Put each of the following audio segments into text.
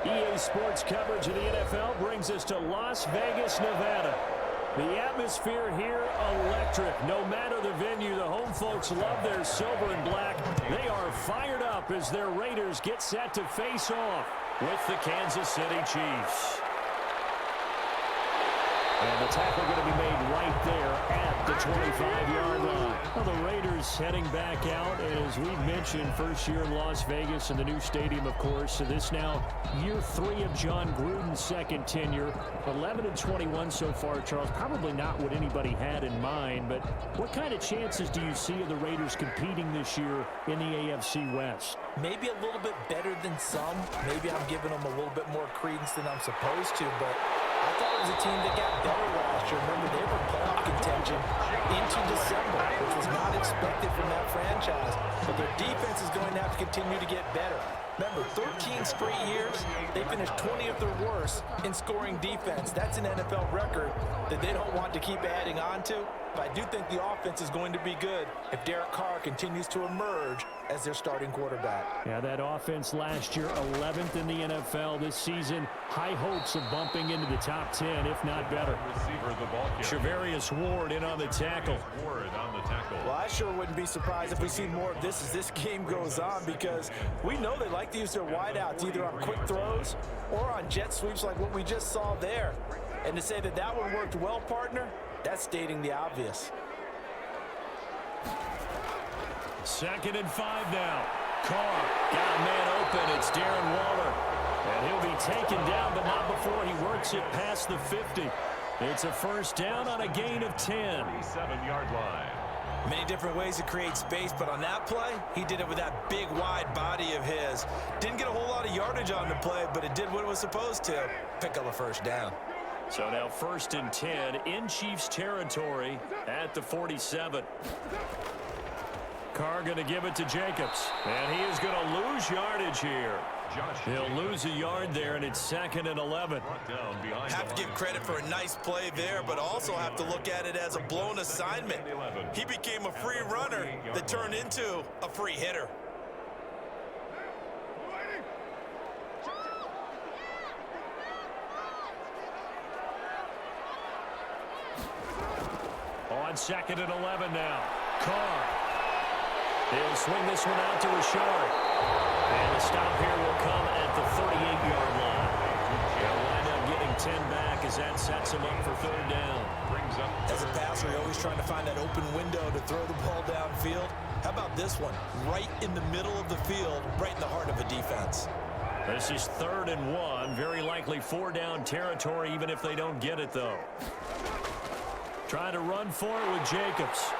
EA Sports coverage of the NFL brings us to Las Vegas, Nevada. The atmosphere here, electric. No matter the venue, the home folks love their silver and black. They are fired up as their Raiders get set to face off with the Kansas City Chiefs. And the tackle going to be made right there at the 25-yard line. Well, the Raiders heading back out, and as we've mentioned, first year in Las Vegas and the new stadium, of course. So this now year 3 of John Gruden's second tenure. 11-21 so far, Charles. Probably not what anybody had in mind, but what kind of chances do you see of the Raiders competing this year in the AFC West? Maybe a little bit better than some. Maybe I'm giving them a little bit more credence than I'm supposed to, but I thought it was a team that got better last year. Remember, they were playoff contention into December, which was not expected from that franchise. But their defense is going to have to continue to get better. Remember, 13 straight years, they finished 20th or worse in scoring defense. That's an NFL record that they don't want to keep adding on to. But I do think the offense is going to be good if Derek Carr continues to emerge as their starting quarterback. Yeah, that offense last year, 11th in the NFL. This season, high hopes of bumping into the top 10, if not better. Charvarius Ward in on the tackle. Well, I sure wouldn't be surprised if we see more of this as this game goes on, because we know they like to use their wideouts either on quick throws or on jet sweeps like what we just saw there. And to say that that one worked well, partner, that's stating the obvious. 2nd and 5 now. Carr got a man open. It's Darren Waller. And he'll be taken down, but not before he works it past the 50. It's a first down on a gain of 10. 7-yard line. Many different ways to create space, but on that play, he did it with that big, wide body of his. Didn't get a whole lot of yardage on the play, but it did what it was supposed to. Pick up a first down. So now 1st and 10 in Chiefs territory at the 47. Carr going to give it to Jacobs. And he is going to lose yardage here. He'll lose a yard there, and it's 2nd and 11. Have to give credit for a nice play there, but also have to look at it as a blown assignment. He became a free runner that turned into a free hitter. On 2nd and 11 now. Carr. He'll swing this one out to Rashard. And the stop here will come at the 38-yard line. They'll wind up getting 10 back as that sets him up for 3rd down. As a passer, you're always trying to find that open window to throw the ball downfield. How about this one? Right in the middle of the field, right in the heart of a defense. This is 3rd and 1. Very likely 4-down territory, even if they don't get it, though. Trying to run for it with Jacobs.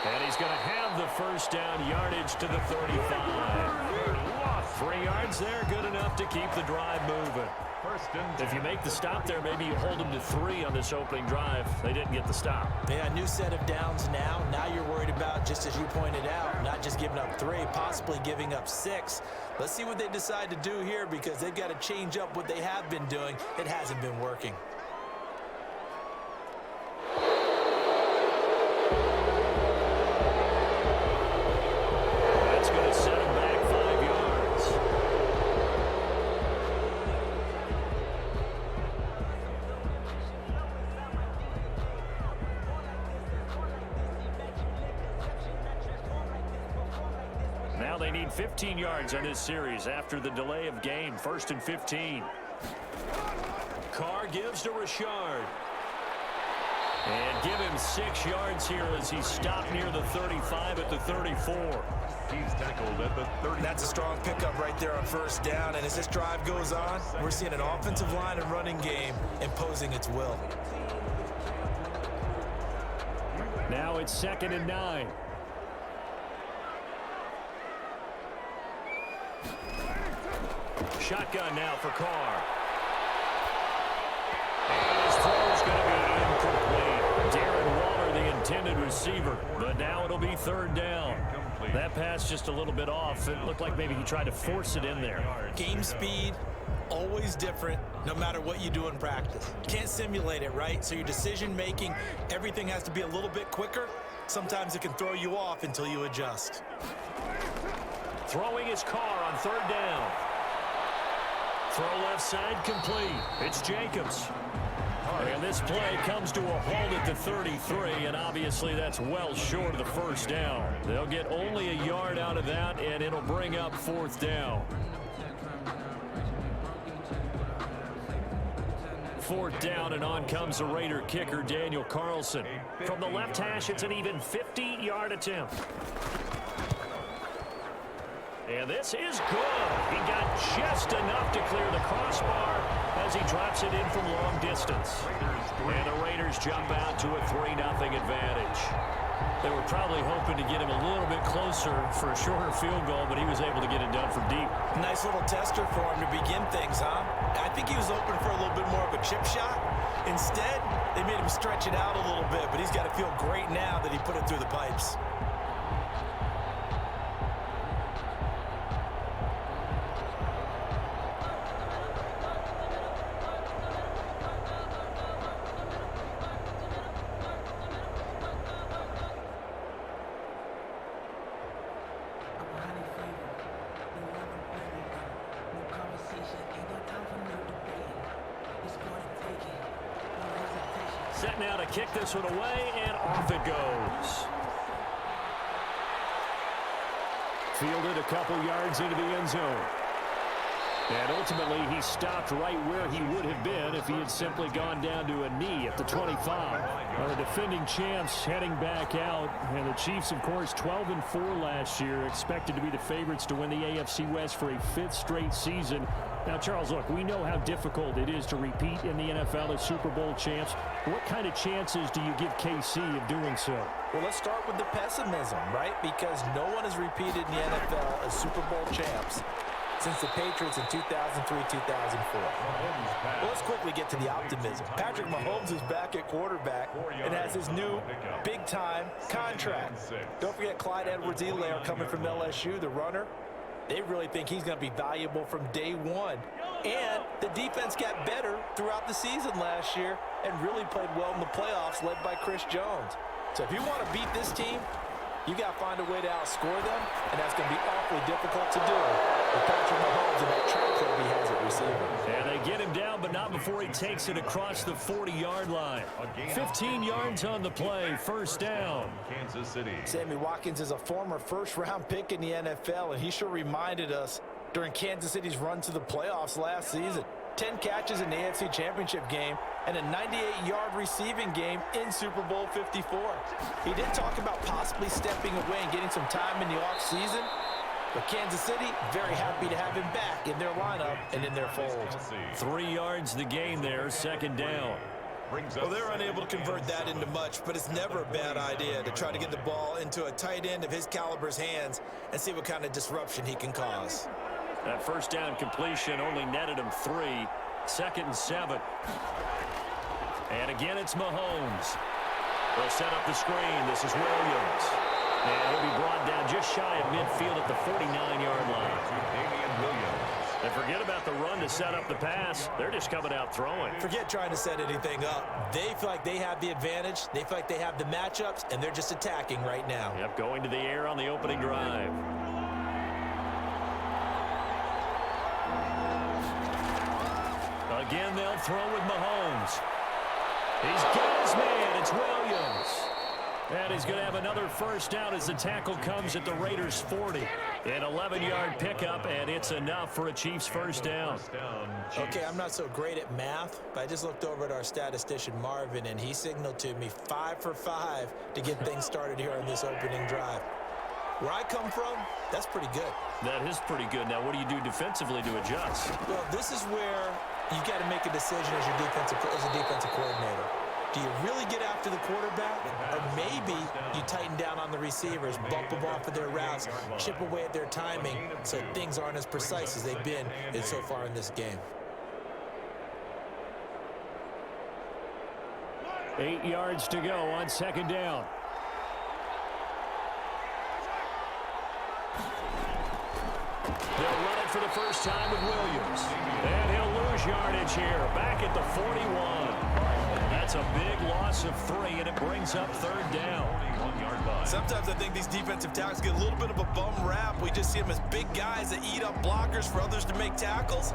And he's going to have the first down, yardage to the 35. 3 yards there, good enough to keep the drive moving. If you make the stop there, maybe you hold them to 3 on this opening drive. They didn't get the stop. Yeah, new set of downs now. Now you're worried about, just as you pointed out, not just giving up 3, possibly giving up 6. Let's see what they decide to do here, because they've got to change up what they have been doing. It hasn't been working. That's going to set him back 5 yards. Now they need 15 yards on this series after the delay of game. 1st and 15. Carr gives to Rashard. And give him 6 yards here as he's stopped near the 35 at the 34. He's tackled at the 30. That's a strong pickup right there on 1st down. And as this drive goes on, we're seeing an offensive line and running game imposing its will. Now it's 2nd and 9. Shotgun now for Carr. And his throw's going to be incomplete. Darren Waller, the intended receiver, but now it'll be 3rd down. That pass just a little bit off. It looked like maybe he tried to force it in there. Game speed, always different, no matter what you do in practice. Can't simulate it, right? So your decision making, everything has to be a little bit quicker. Sometimes it can throw you off until you adjust. Throwing his Carr on 3rd down. Throw left side complete. It's Jacobs. And this play comes to a halt at the 33, and obviously that's well short of the first down. They'll get only a yard out of that, and it'll bring up fourth down. Fourth down, and on comes the Raider kicker, Daniel Carlson. From the left hash, it's an even 50-yard attempt. And this is good. He got just enough to clear the crossbar as he drops it in from long distance. And the Raiders jump out to a 3-0 advantage. They were probably hoping to get him a little bit closer for a shorter field goal, but he was able to get it done from deep. Nice little tester for him to begin things, huh? I think he was open for a little bit more of a chip shot. Instead, they made him stretch it out a little bit, but he's got to feel great now that he put it through the pipes. Set now to kick this one away, and off it goes. Fielded a couple yards into the end zone. And ultimately, he stopped right where he would have been if he had simply gone down to a knee at the 25. The defending champs heading back out. And the Chiefs, of course, 12-4 last year, expected to be the favorites to win the AFC West for a 5th straight season. Now, Charles, look, we know how difficult it is to repeat in the NFL as Super Bowl champs. What kind of chances do you give KC of doing so? Well, let's start with the pessimism, right? Because no one has repeated in the NFL as Super Bowl champs since the Patriots in 2003-2004. Well, let's quickly get to the optimism. Patrick Mahomes is back at quarterback and has his new big-time contract. Don't forget Clyde Edwards-Helaire coming from LSU, the runner. They really think he's going to be valuable from day one. And the defense got better throughout the season last year and really played well in the playoffs, led by Chris Jones. So if you want to beat this team, you got to find a way to outscore them, and that's going to be awfully difficult to do with Patrick Mahomes and that track club he has at receiver. And they get him down, but not before he takes it across the 40-yard line. 15 yards on the play, first down. Kansas City. Sammy Watkins is a former first-round pick in the NFL, and he sure reminded us during Kansas City's run to the playoffs last season. 10 catches in the AFC Championship game and a 98-yard receiving game in Super Bowl 54. He did talk about possibly stepping away and getting some time in the offseason, but Kansas City very happy to have him back in their lineup and in their fold. 3 yards the gain there, second down. Well, they're unable to convert that into much, but it's never a bad idea to try to get the ball into a tight end of his caliber's hands and see what kind of disruption he can cause. That first down completion only netted him 3. 2nd and 7. And again, it's Mahomes. They'll set up the screen. This is Williams. And he'll be brought down just shy of midfield at the 49-yard line. And forget about the run to set up the pass. They're just coming out throwing. Forget trying to set anything up. They feel like they have the advantage. They feel like they have the matchups, and they're just attacking right now. Yep, going to the air on the opening drive. Again, they'll throw with Mahomes. He's got his man. It's Williams. And he's going to have another first down as the tackle comes at the Raiders' 40. An 11-yard pickup, and it's enough for a Chiefs first down. Okay, I'm not so great at math, but I just looked over at our statistician, Marvin, and he signaled to me 5 for 5 to get things started here on this opening drive. Where I come from, that's pretty good. That is pretty good. Now, what do you do defensively to adjust? Well, this is where you got to make a decision as a defensive coordinator. Do you really get after the quarterback, or maybe you tighten down on the receivers, bump them off of their routes, chip away at their timing so things aren't as precise as they've been so far in this game? 8 yards to go on second down. They'll run it for the first time with Williams. And he'll lose yardage here, back at the 41. That's a big loss of 3, and it brings up third down. Sometimes I think these defensive tackles get a little bit of a bum rap. We just see them as big guys that eat up blockers for others to make tackles.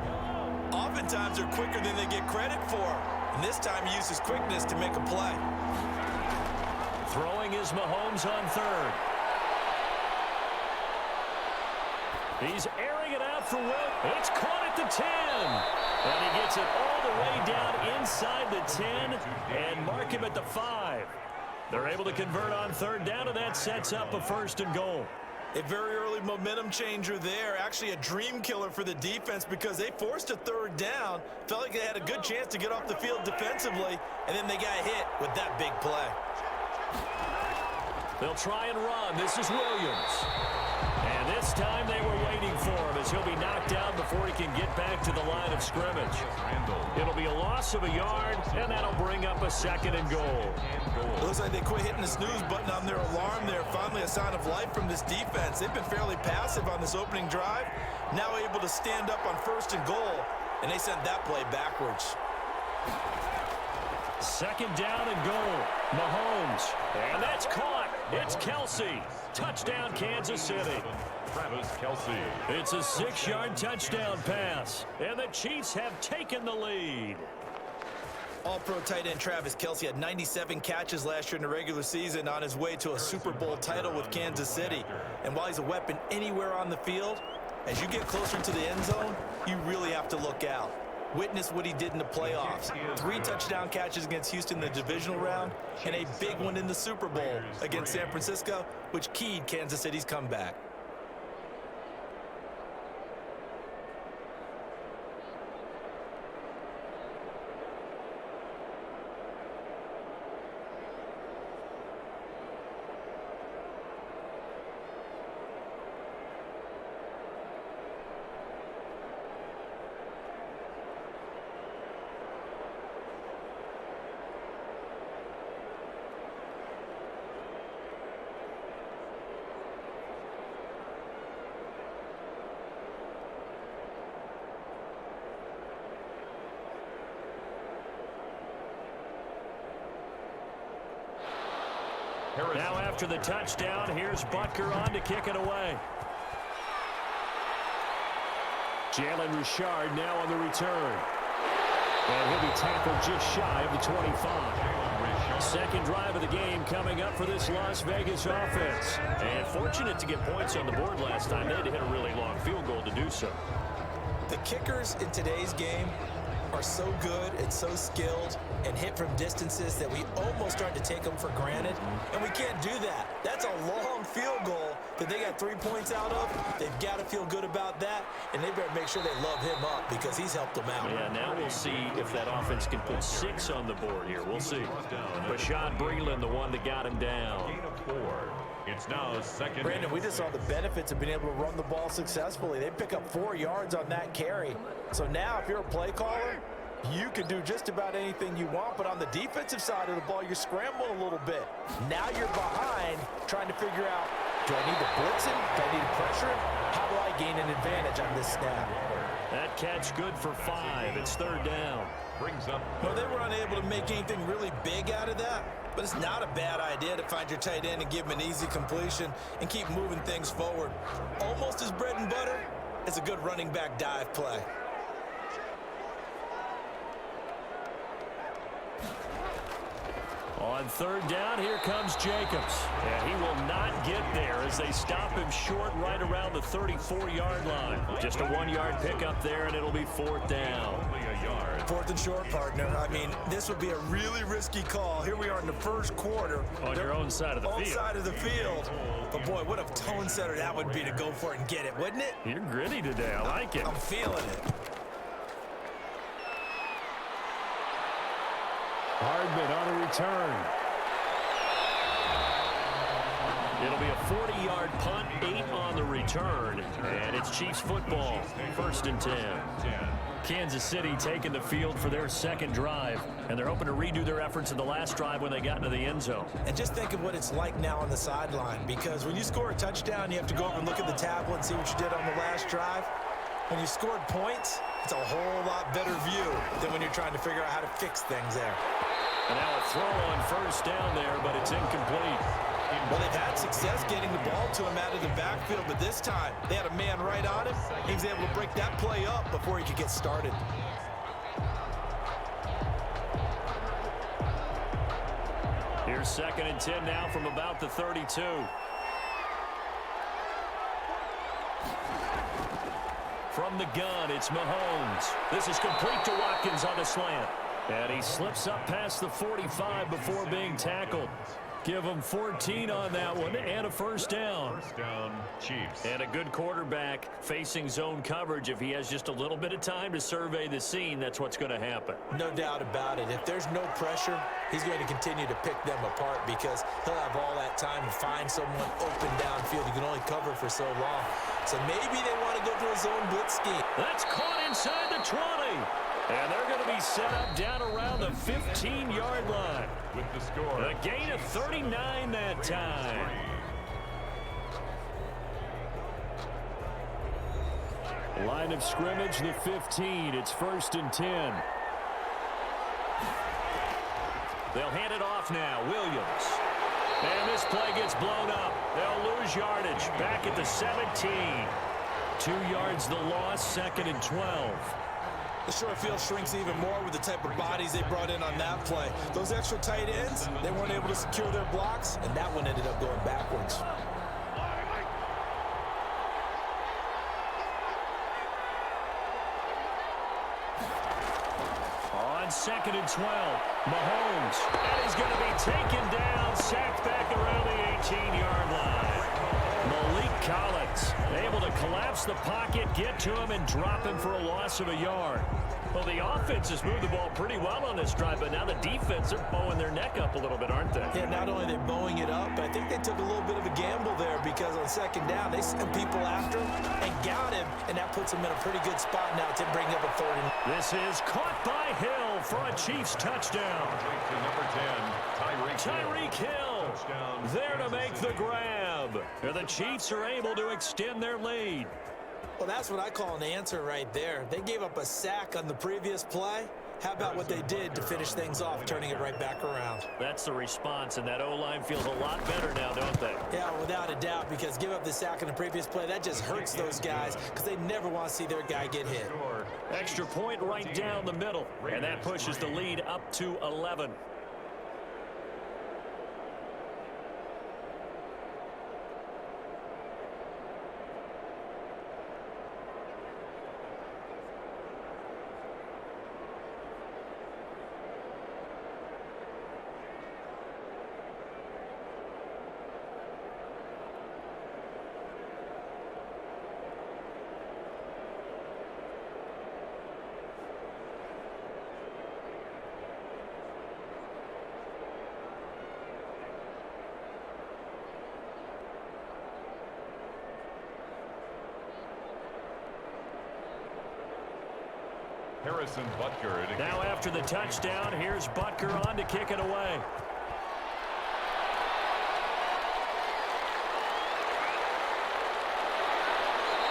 Oftentimes, they're quicker than they get credit for. And this time, he used his quickness to make a play. Throwing is Mahomes on third. He's airing it out for Wilt. It's caught at the 10. And he gets it all the way down inside the 10 and mark him at the 5. They're able to convert on third down, and that sets up a 1st and goal. A very early momentum changer there. Actually a dream killer for the defense because they forced a 3rd down. Felt like they had a good chance to get off the field defensively, and then they got hit with that big play. They'll try and run. This is Williams. And this time they were waiting for him as he'll be knocked down before he can get back to the line of scrimmage. It'll be a loss of a yard, and that'll bring up a 2nd and goal. It looks like they quit hitting the snooze button on their alarm there. Finally a sign of life from this defense. They've been fairly passive on this opening drive. Now able to stand up on 1st and goal, and they sent that play backwards. 2nd down and goal. Mahomes. And that's caught. It's Kelce. Touchdown, Kansas City. Travis Kelce. It's a 6-yard touchdown pass. And the Chiefs have taken the lead. All-pro tight end Travis Kelce had 97 catches last year in the regular season on his way to a Super Bowl title with Kansas City. And while he's a weapon anywhere on the field, as you get closer to the end zone, you really have to look out. Witness what he did in the playoffs. 3 touchdown catches against Houston in the divisional round, and a big one in the Super Bowl against San Francisco, which keyed Kansas City's comeback. Now after the touchdown, here's Butker on to kick it away. Jalen Richard now on the return. And he'll be tackled just shy of the 25. 2nd drive of the game coming up for this Las Vegas offense. And fortunate to get points on the board last time. They had to hit a really long field goal to do so. The kickers in today's game are so good and so skilled and hit from distances that we almost start to take them for granted, and we can't do that. That's a long field goal that they got 3 points out of. They've got to feel good about that, and they better make sure they love him up because he's helped them out. Yeah, now we'll see if that offense can put 6 on the board here. We'll see. Bashaud Breeland, the one that got him down. Gain of 4. It's now 2nd. Brandon, we just saw the benefits of being able to run the ball successfully. They pick up 4 yards on that carry. So now if you're a play caller, you can do just about anything you want, but on the defensive side of the ball, you're scrambling a little bit. Now you're behind, trying to figure out, do I need to blitz him? Do I need to pressure him? How do I gain an advantage on this snap? That catch good for 5. It's 3rd down. Brings up. Well, they were unable to make anything really big out of that, but it's not a bad idea to find your tight end and give him an easy completion and keep moving things forward. Almost as bread and butter as a good running back dive play. On 3rd down, here comes Jacobs. And he will not get there as they stop him short right around the 34-yard line. Just a 1-yard pickup there, and it'll be 4th down. Only a yard. 4th and short, partner. I mean, this would be a really risky call. Here we are in the 1st quarter. On your own side of the field. Side of the field. But, boy, what a tone setter that would be to go for it and get it, wouldn't it? You're gritty today. I like it. I'm feeling it. Hardman on a return. It'll be a 40-yard punt, 8 on the return, and it's Chiefs football, 1st and 10. Kansas City taking the field for their 2nd drive, and they're hoping to redo their efforts in the last drive when they got into the end zone. And just think of what it's like now on the sideline, because when you score a touchdown, you have to go over and look at the tablet and see what you did on the last drive. When you scored points, it's a whole lot better view than when you're trying to figure out how to fix things there. And now a throw on 1st down there, but it's incomplete. Well, they've had success getting the ball to him out of the backfield, but this time they had a man right on him. He was able to break that play up before he could get started. They're 2nd and 10 now from about the 32. From the gun, it's Mahomes. This is complete to Watkins on the slant. And he slips up past the 45 before being tackled. Give him 14 on that one and a first down. First down, Chiefs. And a good quarterback facing zone coverage. If he has just a little bit of time to survey the scene, that's what's going to happen. No doubt about it. If there's no pressure, he's going to continue to pick them apart because he'll have all that time to find someone open downfield. You can only cover for so long. So maybe they want to go to a zone blitz scheme. That's caught inside the 20. And they're going to be set up down around the 15-yard line. With the score. A gain of 39 that time. Line of scrimmage, the 15. It's 1st and 10. They'll hand it off now. Williams. And this play gets blown up. They'll lose yardage. Back at the 17. 2 yards the loss, 2nd and 12. The short field shrinks even more with the type of bodies they brought in on that play. Those extra tight ends, they weren't able to secure their blocks, and that one ended up going backwards. On 2nd and 12, Mahomes. And he's going to be taken down, sacked back around the 18-yard line. Malik Collins able to collapse the pocket, get to him, and drop him for a loss of a yard. Well, the offense has moved the ball pretty well on this drive, but now the defense are bowing their neck up a little bit, aren't they? Yeah, not only are they bowing it up, but I think they took a little bit of a gamble there because on 2nd down, they sent people after him and got him, and that puts him in a pretty good spot now to bring up a 3rd and... This is caught by Hill for a Chiefs touchdown. To number 10, Tyreek Hill there to make the grab. And the Chiefs are able to extend their lead. Well, that's what I call an answer right there. They gave up a sack on the previous play. How about what they did to finish things off, turning it right back around? That's the response, and that O-line feels a lot better now, don't they? Yeah, without a doubt, because give up the sack on the previous play, that just hurts those guys because they never want to see their guy get hit. Extra point right down the middle, and that pushes the lead up to 11. Harrison Butker. Now after the touchdown, here's Butker on to kick it away.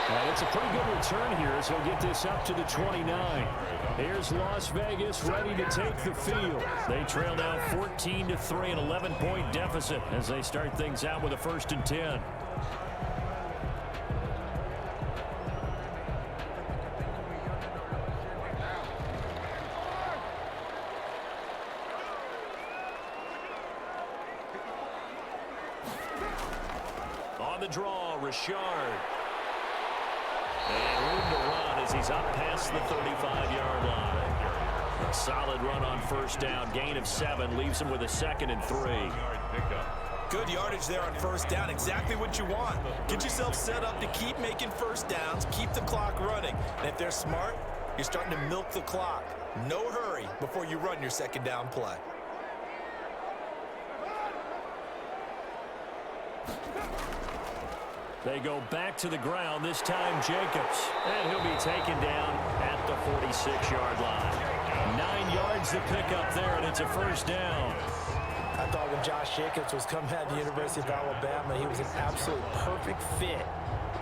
And it's a pretty good return here as he'll get this up to the 29. Here's Las Vegas ready to take the field. They trail now 14-3, an 11-point deficit as they start things out with a 1st and 10. On the draw, Richard. And room to run as he's up past the 35-yard line. A solid run on 1st down. Gain of 7 leaves him with a 2nd and 3. Good yardage there on 1st down. Exactly what you want. Get yourself set up to keep making 1st downs, keep the clock running. And if they're smart, you're starting to milk the clock. No hurry before you run your 2nd down play. They go back to the ground, this time Jacobs. And he'll be taken down at the 46-yard line. 9 yards to pick up there, and it's a 1st down. I thought when Josh Jacobs was coming out of the University of Alabama, he was an absolute perfect fit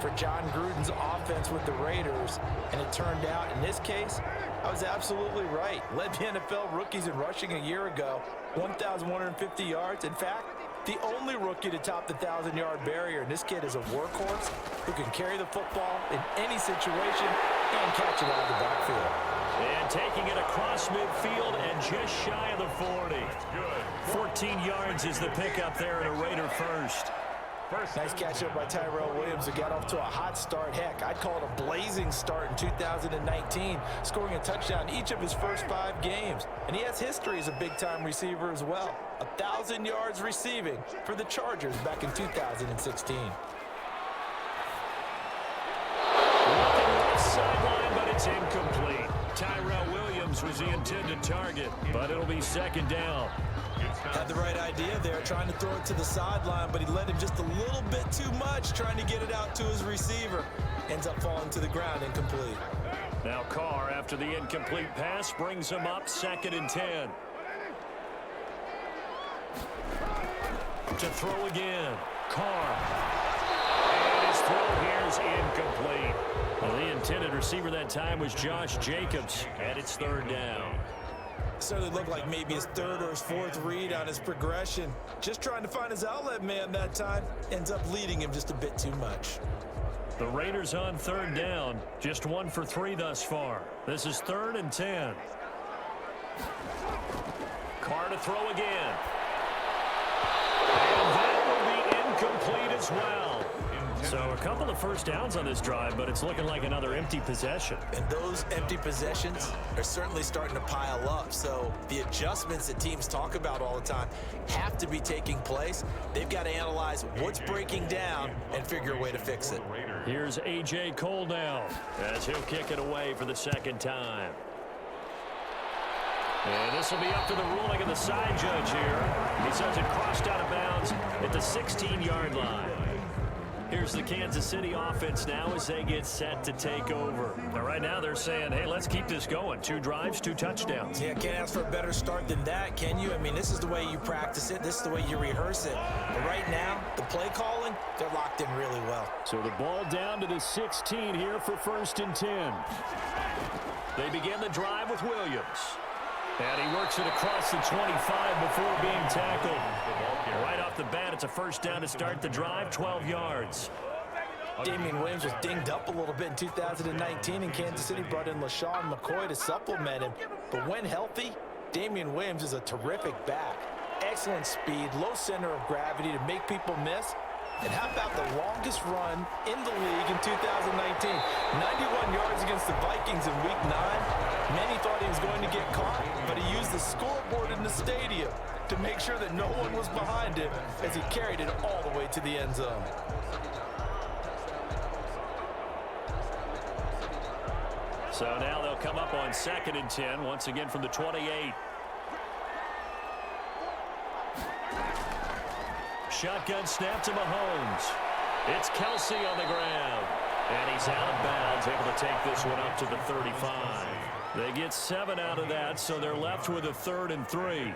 for John Gruden's offense with the Raiders. And it turned out, in this case, I was absolutely right. Led the NFL rookies in rushing a year ago, 1,150 yards. In fact, the only rookie to top the 1,000-yard barrier. And this kid is a workhorse who can carry the football in any situation and catch it out of the backfield. And taking it across midfield and just shy of the 40. 14 yards is the pickup there, and a Raider first. Nice catch up by Tyrell Williams, who got off to a hot start. Heck, I'd call it a blazing start in 2019, scoring a touchdown each of his first 5 games. And he has history as a big-time receiver as well. 1,000 yards receiving for the Chargers back in 2016. Looking left sideline, but it's incomplete. Tyrell Williams was the intended target, but it'll be second down. Had the right idea there, trying to throw it to the sideline, but he let him just a little bit too much, trying to get it out to his receiver. Ends up falling to the ground, incomplete. Now Carr, after the incomplete pass, brings him up 2nd and 10. To throw again. Carr. And his throw here is incomplete. Well, the intended receiver that time was Josh Jacobs, and it's 3rd down. Certainly looked like maybe his 3rd or his 4th read on his progression. Just trying to find his outlet man that time. Ends up leading him just a bit too much. The Raiders on 3rd down. Just 1 for 3 thus far. This is 3rd and 10. Carr to throw again. And that will be incomplete as well. So a couple of first downs on this drive, but it's looking like another empty possession. And those empty possessions are certainly starting to pile up. So the adjustments that teams talk about all the time have to be taking place. They've got to analyze what's breaking down and figure a way to fix it. Here's A.J. Cole now as he'll kick it away for the 2nd time. And this will be up to the ruling of the side judge here. He says it crossed out of bounds at the 16-yard line. Here's the Kansas City offense now as they get set to take over. Now, right now they're saying, hey, let's keep this going. 2 drives, 2 touchdowns. Yeah, can't ask for a better start than that, can you? I mean, this is the way you practice it. This is the way you rehearse it. But right now, the play calling, they're locked in really well. So the ball down to the 16 here for 1st and 10. They begin the drive with Williams. And he works it across the 25 before being tackled. Right off the bat, it's a first down to start the drive, 12 yards. Damian Williams was dinged up a little bit in 2019, and Kansas City brought in LaShawn McCoy to supplement him. But when healthy, Damian Williams is a terrific back. Excellent speed, low center of gravity to make people miss. And how about the longest run in the league in 2019? 91 yards against the Vikings in Week 9. Many thought he was going to get caught, but he used the scoreboard in the stadium to make sure that no one was behind him as he carried it all the way to the end zone. So now they'll come up on 2nd and 10, once again from the 28. Shotgun snap to Mahomes. It's Kelsey on the ground. And he's out of bounds, able to take this one up to the 35. They get 7 out of that, so they're left with a 3rd and 3.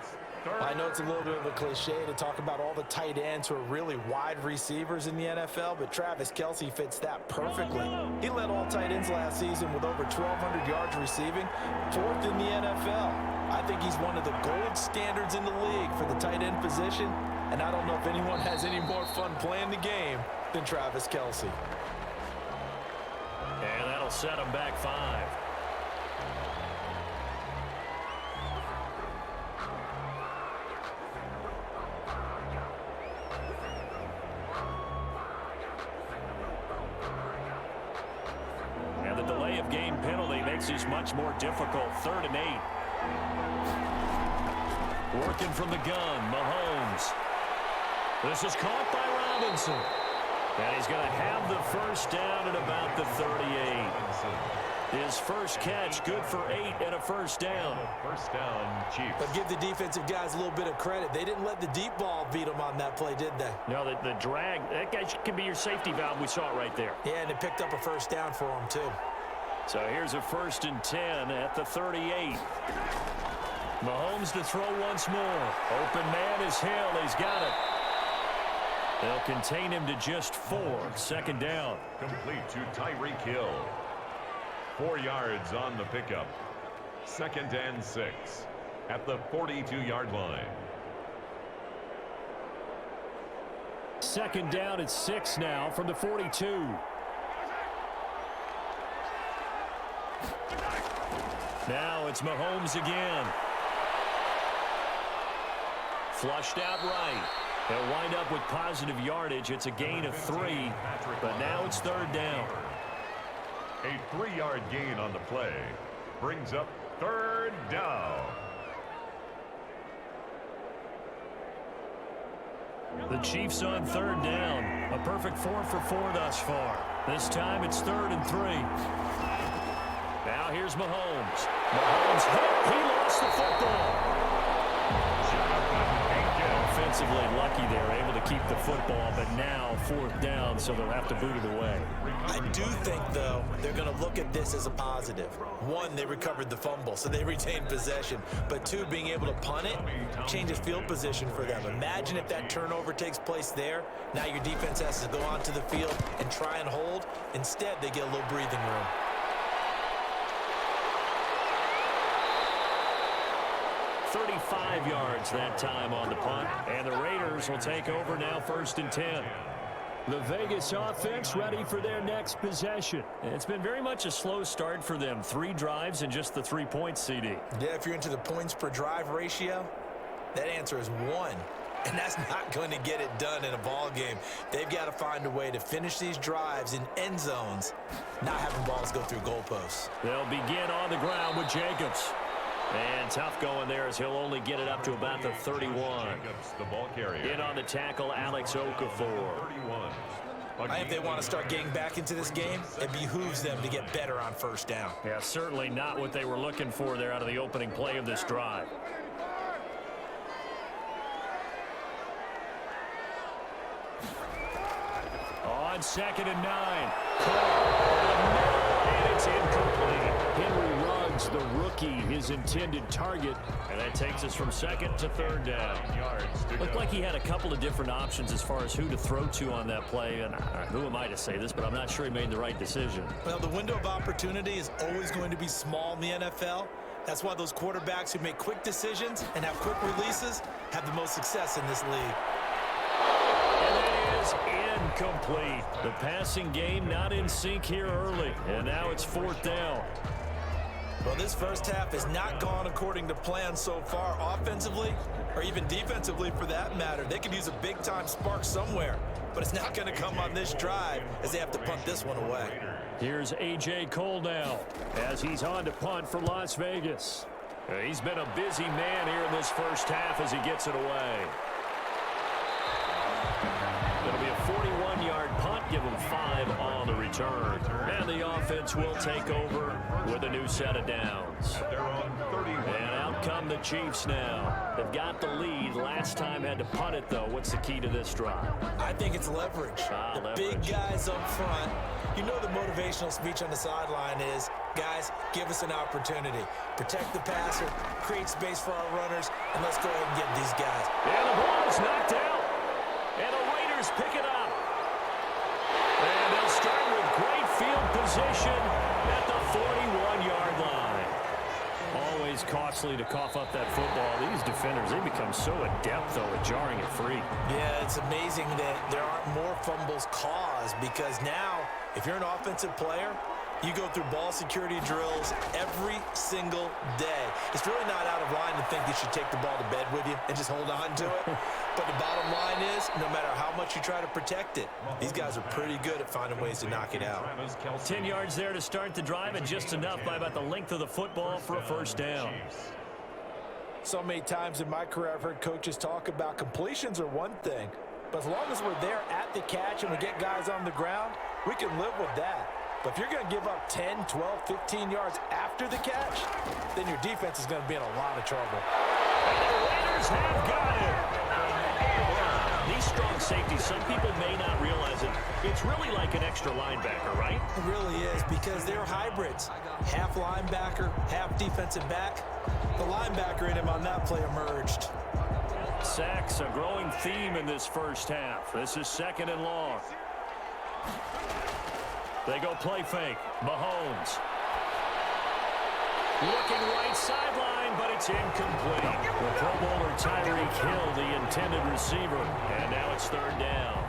I know it's a little bit of a cliche to talk about all the tight ends who are really wide receivers in the NFL, but Travis Kelsey fits that perfectly. He led all tight ends last season with over 1,200 yards receiving, 4th in the NFL. I think he's one of the gold standards in the league for the tight end position, and I don't know if anyone has any more fun playing the game than Travis Kelsey. And that'll set him back 5. And the delay of game penalty makes this much more difficult. 3rd and 8. Working from the gun, Mahomes. This is caught by Robinson. And he's going to have the first down at about the 38. His first catch, good for 8 and a first down. First down, Chiefs. But give the defensive guys a little bit of credit. They didn't let the deep ball beat them on that play, did they? No, the drag, that guy can be your safety valve. We saw it right there. Yeah, and they picked up a first down for him, too. So here's a 1st and 10 at the 38. Mahomes to throw once more. Open man is Hill. He's got it. They'll contain him to just 4. 2nd down. Complete to Tyreek Hill. 4 yards on the pickup. 2nd and 6 at the 42-yard line. 2nd down at 6 now from the 42. Now it's Mahomes again. Flushed out right. He'll wind up with positive yardage. It's a gain of 3, but now it's 3rd down. A 3-yard gain on the play brings up 3rd down. The Chiefs on 3rd down. A perfect 4 for 4 thus far. This time it's 3rd and 3. Now here's Mahomes. Mahomes hit. He lost the football. Offensively lucky they were able to keep the football, but now 4th down, so they'll have to boot it away. I do think, though, they're going to look at this as a positive. 1, they recovered the fumble, so they retained possession. But 2, being able to punt it changes field position for them. Imagine if that turnover takes place there. Now your defense has to go onto the field and try and hold. Instead, they get a little breathing room. 35 yards that time on the punt, and the Raiders will take over now 1st and 10. The Vegas offense ready for their next possession. It's been very much a slow start for them. 3 drives and just the 3 points, CD. Yeah, if you're into the points per drive ratio, that answer is 1. And that's not going to get it done in a ball game. They've got to find a way to finish these drives in end zones, not having balls go through goalposts. They'll begin on the ground with Jacobs. And tough going there as he'll only get it up to about the 31. Jacobs, the ball carrier. In on the tackle, Alex Okafor. 31. If they want to start getting back into this game, it behooves them to get better on 1st down. Yeah, certainly not what they were looking for there out of the opening play of this drive. On 2nd and 9. And it's incomplete. Henry Ruggs, the rookie, his intended target. And that takes us from 2nd to 3rd down. Looked like he had a couple of different options as far as who to throw to on that play. And who am I to say this, but I'm not sure he made the right decision. Well, the window of opportunity is always going to be small in the NFL. That's why those quarterbacks who make quick decisions and have quick releases have the most success in this league. And that is incomplete. The passing game not in sync here early. And now it's 4th down. Well, this first half has not gone according to plan so far, offensively or even defensively for that matter. They could use a big-time spark somewhere, but it's not going to come on this drive as they have to punt this one away. Here's A.J. Cole now as he's on to punt for Las Vegas. He's been a busy man here in this first half as he gets it away. It'll be a 41-yard punt, give him 5 on the return. And the offense will take over with a new set of downs. And out come the Chiefs now. They've got the lead. Last time had to punt it, though. What's the key to this drive? I think it's leverage. The big guys up front. You know the motivational speech on the sideline is, guys, give us an opportunity. Protect the passer, create space for our runners, and let's go ahead and get these guys. And the ball is knocked out. And the Raiders pick it up. And they'll start with great field position at the 41-yard line. Always costly to cough up that football. These defenders, they become so adept, though, at jarring it free. Yeah, it's amazing that there aren't more fumbles caused because now, if you're an offensive player, you go through ball security drills every single day. It's really not out of line to think you should take the ball to bed with you and just hold on to it. But the bottom line is, no matter how much you try to protect it, these guys are pretty good at finding ways to knock it out. 10 yards there to start the drive, and just enough by about the length of the football for a first down. So many times in my career, I've heard coaches talk about completions are one thing, but as long as we're there at the catch and we get guys on the ground, we can live with that. But if you're going to give up 10, 12, 15 yards after the catch, then your defense is going to be in a lot of trouble. And the Raiders have got it. These strong safeties, some people may not realize it. It's really like an extra linebacker, right? It really is because they're hybrids. Half linebacker, half defensive back. The linebacker in him on that play emerged. Sacks, a growing theme in this first half. This is 2nd and long. They go play fake. Mahomes. Looking right sideline, but it's It's incomplete. The Pro Bowler Tyreek Hill, the intended receiver. And now it's third down.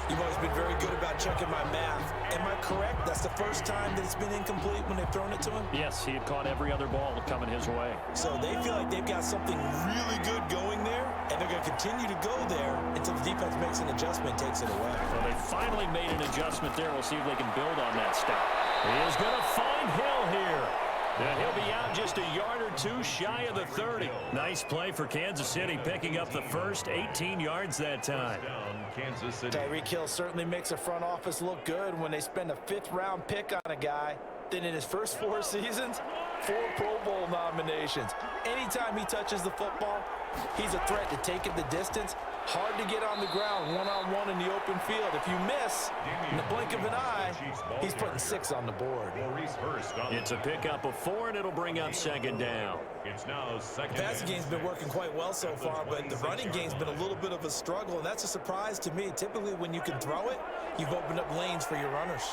You've always been very good about checking my math. Am I correct? That's the first time that it's been incomplete when they've thrown it to him? Yes, he had caught every other ball coming his way. So they feel like they've got something really good going there, and they're going to continue to go there until the defense makes an adjustment and takes it away. Well, they finally made an adjustment there. We'll see if they can build on that stop. He is going to find Hill here. And he'll be out just a yard or two shy of the 30. Nice play for Kansas City, picking up the first 18 yards that time. Kansas City. Tyreek Hill certainly makes the front office look good when they spend a fifth-round pick on a guy. Then in his first 4 seasons, 4 Pro Bowl nominations. Anytime he touches the football, he's a threat to take it the distance. Hard to get on the ground one-on-one in the open field. If you miss, in the blink of an eye, he's putting 6 on the board. It's a pickup of 4, and it'll bring up second down. It's now second. The passing game's been working quite well so far, but the running game's been a little bit of a struggle, and that's a surprise to me. Typically, when you can throw it, you've opened up lanes for your runners.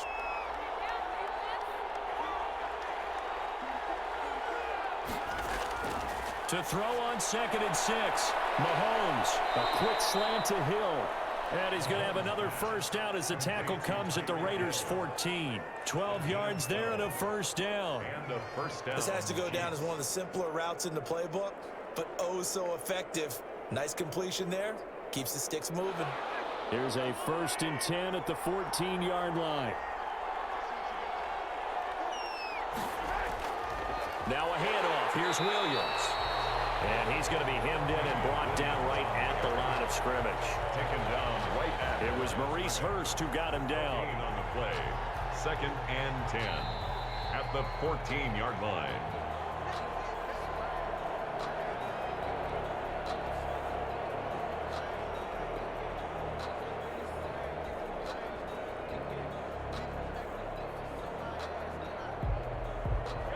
To throw on 2nd and 6. Mahomes, a quick slant to Hill. And he's going to have another first down as the tackle comes at the Raiders' 14. 12 yards there and a first down. This has to go down as one of the simpler routes in the playbook, but oh so effective. Nice completion there. Keeps the sticks moving. Here's a 1st and 10 at the 14-yard line. Now a handoff. Here's Williams. And he's going to be hemmed in and brought down right at the line of scrimmage. Taken down right at it was Maurice Hurst who got him down. On the play. 2nd and 10 at the 14-yard line.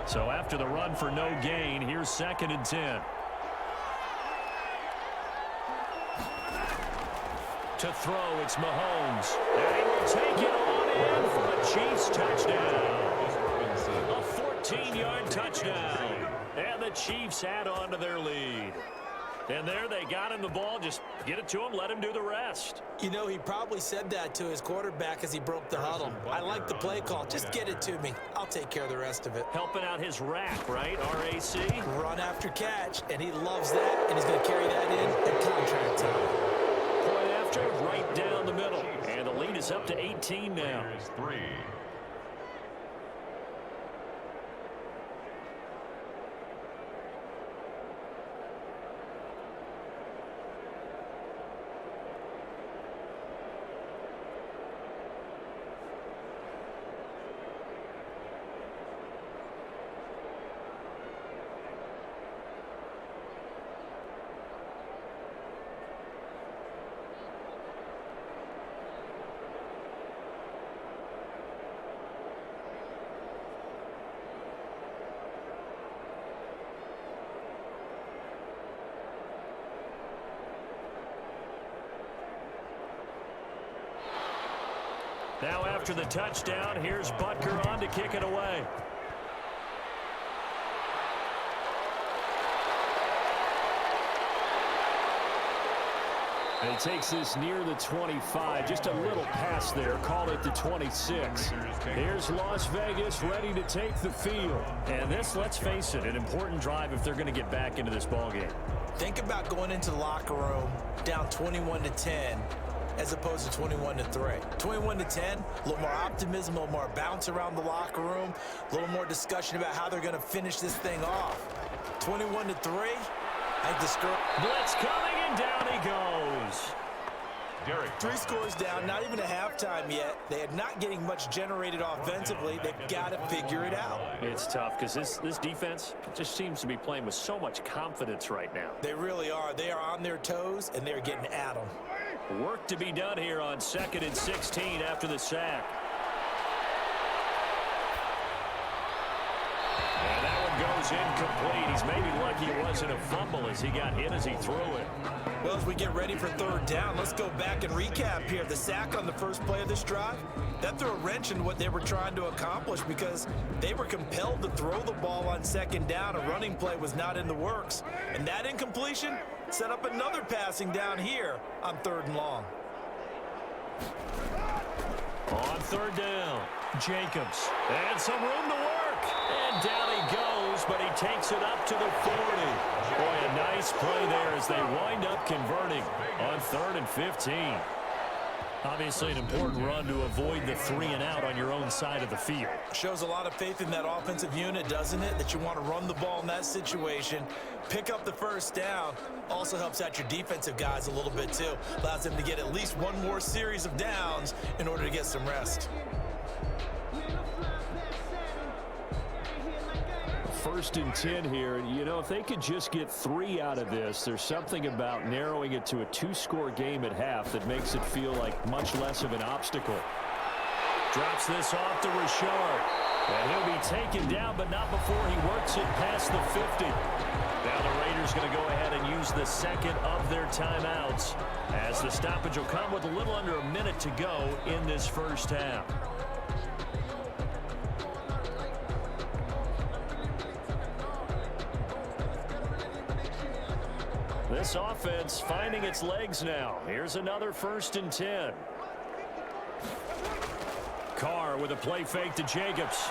So after the run for no gain, here's 2nd and 10. To throw, it's Mahomes. And he will take it on in for the Chiefs touchdown. A 14-yard touchdown. And the Chiefs add on to their lead. And there they got him the ball. Just get it to him, let him do the rest. You know, he probably said that to his quarterback as he broke the huddle. I like the play call. Just get it to me. I'll take care of the rest of it. Helping out his rack, right? RAC. Run after catch, and he loves that, and he's going to carry that in at contract time. Point after, right down the middle. And the lead is up to 18 now. Here's 3. Now after the touchdown, here's Butker on to kick it away. And he takes this near the 25. Just a little pass there. Call it the 26. Here's Las Vegas ready to take the field. And this, let's face it, an important drive if they're going to get back into this ballgame. Think about going into the locker room down 21-10 as opposed to 21-3. 21-10, a little more optimism, a little more bounce around the locker room, a little more discussion about how they're going to finish this thing off. 21-3, I think the score. Blitz coming, and down he goes. Derek. 3 scores down, not even a halftime yet. They are not getting much generated offensively. They've got to figure it out. It's tough because this defense just seems to be playing with so much confidence right now. They really are. They are on their toes, and they're getting at them. Work to be done here on 2nd and 16 after the sack. And that one goes incomplete. He's maybe lucky it wasn't a fumble as he got hit as he threw it. Well, as we get ready for third down, let's go back and recap here. The sack on the first play of this drive, that threw a wrench in what they were trying to accomplish because they were compelled to throw the ball on second down. A running play was not in the works. And that incompletion set up another passing down here on third and long. On third down, Jacobs. And some room to work. And down he goes, but he takes it up to the 40. Boy, a nice play there as they wind up converting on 3rd and 15. Obviously an important run to avoid the 3 and out on your own side of the field. Shows a lot of faith in that offensive unit, doesn't it? That you want to run the ball in that situation, pick up the first down. Also helps out your defensive guys a little bit too. Allows them to get at least one more series of downs in order to get some rest. 1st and 10 here. You know, if they could just get 3 out of this, there's something about narrowing it to a 2-score game at half that makes it feel like much less of an obstacle. Drops this off to Richard. And he'll be taken down, but not before he works it past the 50. Now the Raiders going to go ahead and use the second of their timeouts as the stoppage will come with a little under a minute to go in this first half. This offense finding its legs now. Here's another 1st and 10. Carr with a play fake to Jacobs.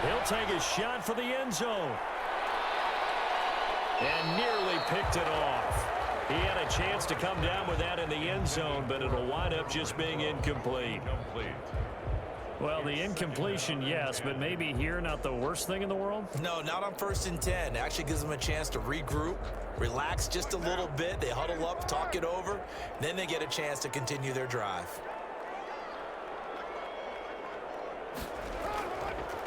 He'll take a shot for the end zone. And nearly picked it off. He had a chance to come down with that in the end zone, but it'll wind up just being incomplete. Well, the incompletion, yes, but maybe here not the worst thing in the world? No, not on 1st and 10. It actually gives them a chance to regroup, relax just a little bit. They huddle up, talk it over, then they get a chance to continue their drive.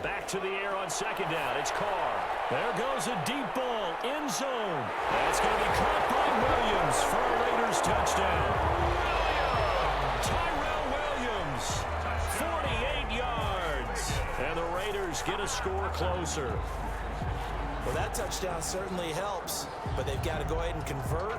Back to the air on 2nd down. It's Carr. There goes a deep ball, end zone. That's going to be caught by Williams for a Raiders touchdown. Tyrell Williams, 48 yards. And the Raiders get a score closer. Well, that touchdown certainly helps, but they've got to go ahead and convert,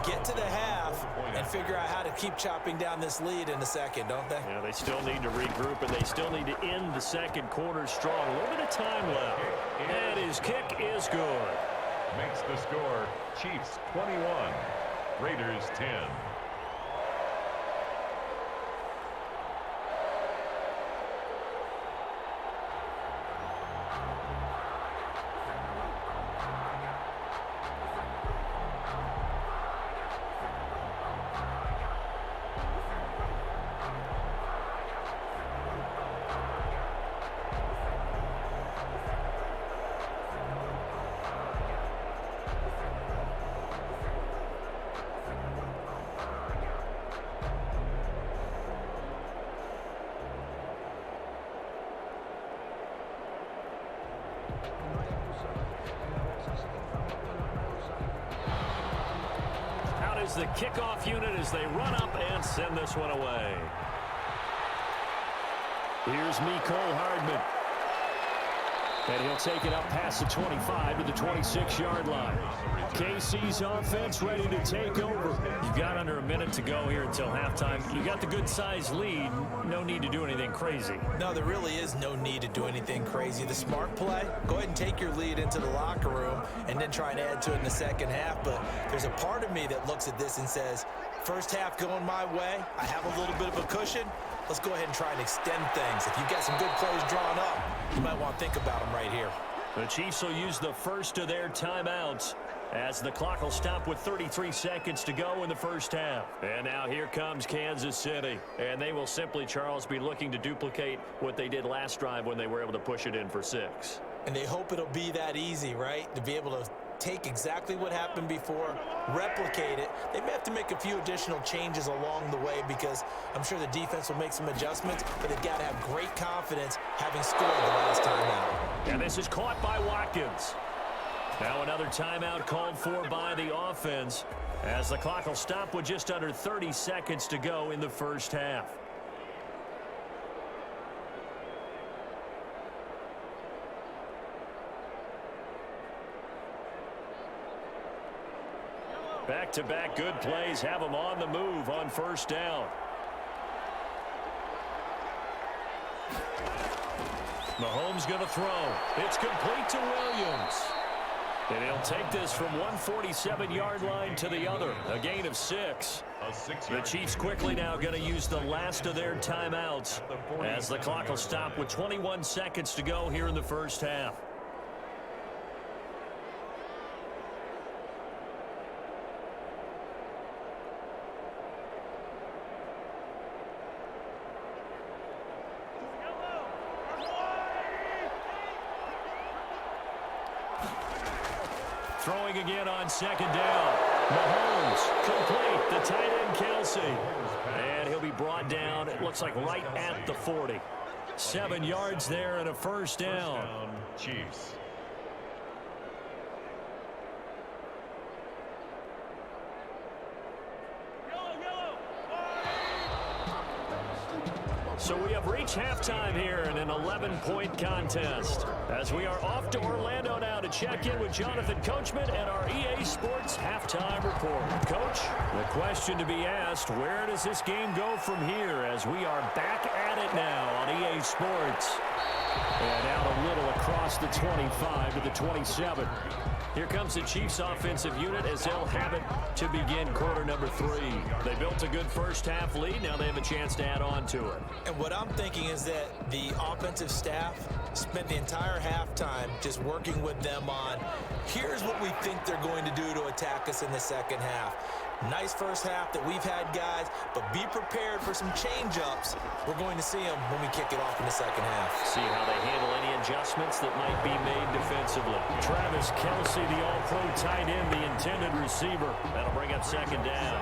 get to the half, and figure out how to keep chopping down this lead in the second, don't they? Yeah, they still need to regroup, and they still need to end the second quarter strong. A little bit of time left. And his kick is good. Makes the score Chiefs 21, Raiders 10. The kickoff unit as they run up and send this one away. Here's Mecole Hardman. And he'll take it up past the 25 to the 26-yard line. KC's offense ready to take over. You've got under a minute to go here until halftime. You got the good-sized lead. No need to do anything crazy. No, there really is no need to do anything crazy. The smart play, go ahead and take your lead into the locker room and then try and add to it in the second half. But there's a part of me that looks at this and says, first half going my way, I have a little bit of a cushion. Let's go ahead and try and extend things. If you've got some good plays drawn up, you might want to think about them right here. The Chiefs will use the first of their timeouts as the clock will stop with 33 seconds to go in the first half. And now here comes Kansas City. And they will simply, Charles, be looking to duplicate what they did last drive when they were able to push it in for 6. And they hope it'll be that easy, right? To be able to take exactly what happened before, replicate it. They may have to make a few additional changes along the way because I'm sure the defense will make some adjustments, but they've got to have great confidence having scored the last time out. And this is caught by Watkins. Now another timeout called for by the offense as the clock will stop with just under 30 seconds to go in the first half. Back-to-back good plays have them on the move on first down. Mahomes going to throw. It's complete to Williams. And he'll take this from one 47-yard line to the other. A gain of 6. The Chiefs quickly now going to use the last of their timeouts as the clock will stop with 21 seconds to go here in the first half. Throwing again on second down. Mahomes complete. The tight end Kelce. And he'll be brought down, it looks like right at the 40. 7 yards there and a first down. Chiefs. So we have reached halftime here in an 11-point contest. As we are off to Orlando now to check in with Jonathan Coachman and our EA Sports Halftime Report. Coach, the question to be asked, where does this game go from here as we are back at it now on EA Sports? And out a little across the 25 to the 27. Here comes the Chiefs offensive unit as they'll have it to begin quarter number 3. They built a good first half lead. Now they have a chance to add on to it. And what I'm thinking is that the offensive staff spent the entire halftime just working with them on, here's what we think they're going to do to attack us in the second half. Nice first half that we've had, guys, but be prepared for some change-ups. We're going to see them when we kick it off in the second half. See how they handle any adjustments that might be made defensively. Travis Kelce, the all-pro tight end, the intended receiver. That'll bring up second down.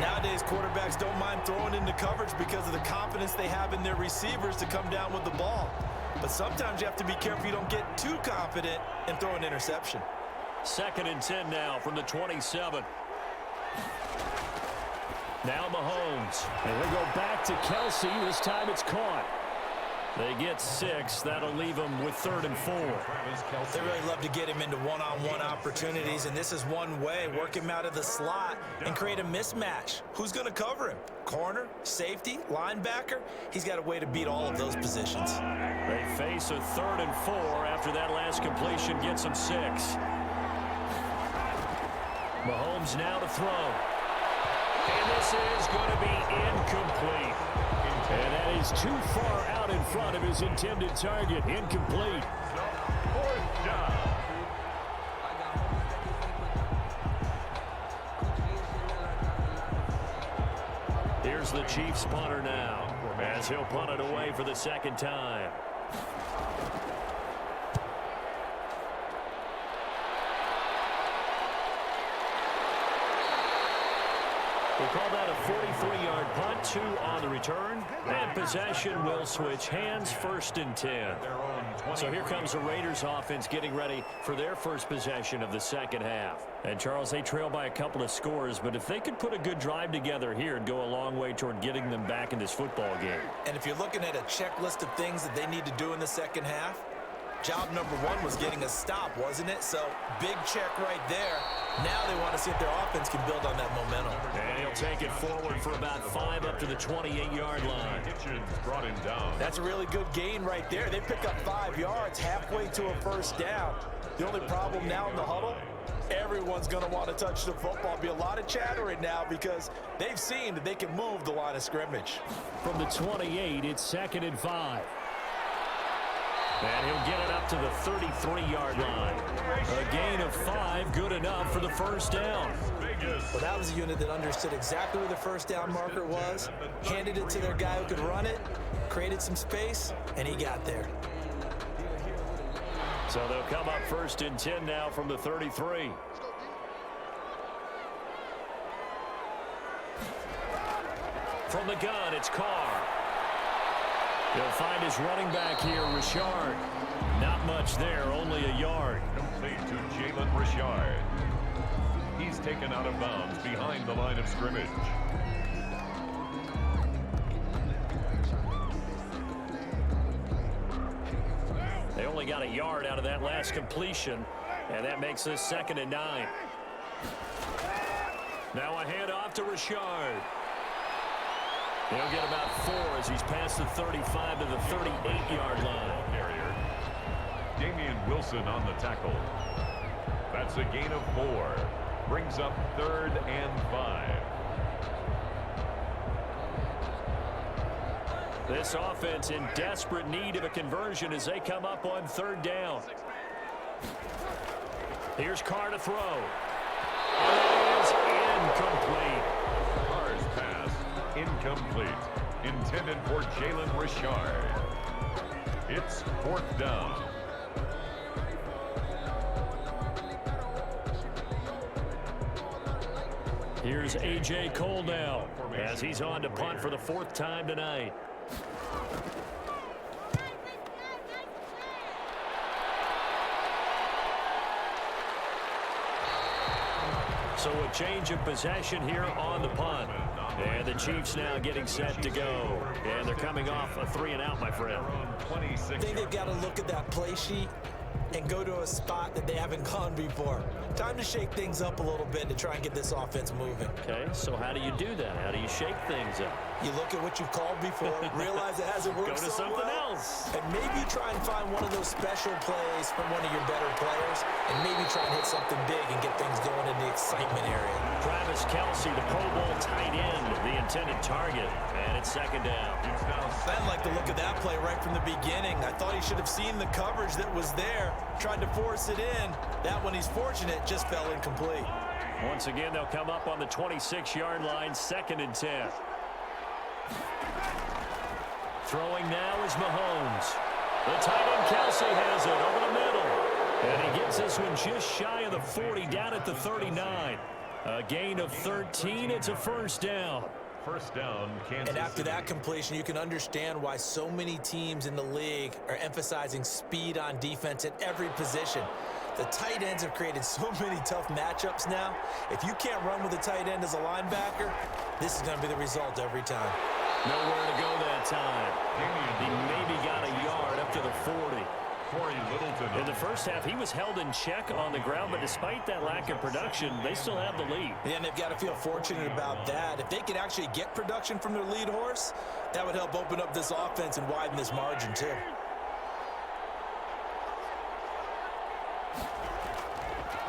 Nowadays, quarterbacks don't mind throwing into coverage because of the confidence they have in their receivers to come down with the ball. But sometimes you have to be careful you don't get too confident and throw an interception. 2nd and 10 now from the 27. Now Mahomes. And he'll go back to Kelce. This time it's caught. They get 6. That'll leave them with 3rd and 4. They really love to get him into one-on-one opportunities, and this is one way. Work him out of the slot and create a mismatch. Who's going to cover him? Corner, safety, linebacker? He's got a way to beat all of those positions. They face a 3rd and 4 after that last completion gets them 6. Mahomes now to throw. And this is going to be incomplete. And that is too far out in front of his intended target. Incomplete. 4th down. Here's the Chiefs punter now as he'll punt it away for the 2nd time. We'll call that a 43-yard punt, 2 on the return. And possession will switch hands, 1st and 10. So here comes the Raiders offense getting ready for their first possession of the second half. And Charles, they trail by a couple of scores, but if they could put a good drive together here, it'd go a long way toward getting them back in this football game. And if you're looking at a checklist of things that they need to do in the second half, job number 1 was getting a stop, wasn't it? So big check right there. Now they want to see if their offense can build on that momentum. And he'll take it forward for about 5 up to the 28-yard line. Hitchens brought him down. That's a really good gain right there. They pick up 5 yards halfway to a first down. The only problem now in the huddle, everyone's going to want to touch the football. Be a lot of chattering now because they've seen that they can move the line of scrimmage. From the 28, it's 2nd and 5. And he'll get it up to the 33-yard line. A gain of 5, good enough for the first down. Well, that was a unit that understood exactly where the first down marker was, handed it to their guy who could run it, created some space, and he got there. So they'll come up 1st and 10 now from the 33. From the gun, it's Carr. He'll find his running back here, Richard. Not much there, only a yard. Complete to Jalen Richard. He's taken out of bounds behind the line of scrimmage. They only got a yard out of that last completion, and that makes this 2nd and 9. Now a handoff to Richard. He'll get about 4 as he's past the 35 to the 38-yard line. Carrier. Damian Wilson on the tackle. That's a gain of 4. Brings up 3rd and 5. This offense in desperate need of a conversion as they come up on 3rd down. Here's Carr to throw. And it is incomplete. Carr's pass incomplete. Intended for Jalen Richard. It's 4th down. Here's A.J. Cole now as he's on to punt for the 4th time tonight. So a change of possession here on the punt. And the Chiefs now getting set to go. And they're coming off a 3-and-out, my friend. I think they've got to look at that play sheet and go to a spot that they haven't gone before. Time to shake things up a little bit to try and get this offense moving. Okay, so how do you do that? How do you shake things up? You look at what you've called before, realize it hasn't worked Go to so something well, else. and maybe try and find one of those special plays from one of your better players, and maybe try and hit something big and get things going in the excitement area. Travis Kelce, the Pro Bowl tight end, the intended target, and it's 2nd down. I'd like to look at that play right from the beginning. I thought he should have seen the coverage that was there, tried to force it in. That one, he's fortunate, just fell incomplete. Once again, they'll come up on the 26-yard line, 2nd and 10. Throwing now is Mahomes. The tight end Kelce has it over the middle. And he gets this one just shy of the 40, down at the 39. A gain of 13. It's a 1st down. 1st down, Kansas And after City. that completion, you can understand why so many teams in the league are emphasizing speed on defense at every position. The tight ends have created so many tough matchups now. If you can't run with a tight end as a linebacker, this is going to be the result every time. Nowhere to go that time. He maybe got a yard up to the 40. Corey Littleton. In the first half, he was held in check on the ground, but despite that lack of production, they still have the lead. And they've got to feel fortunate about that. If they could actually get production from their lead horse, that would help open up this offense and widen this margin too.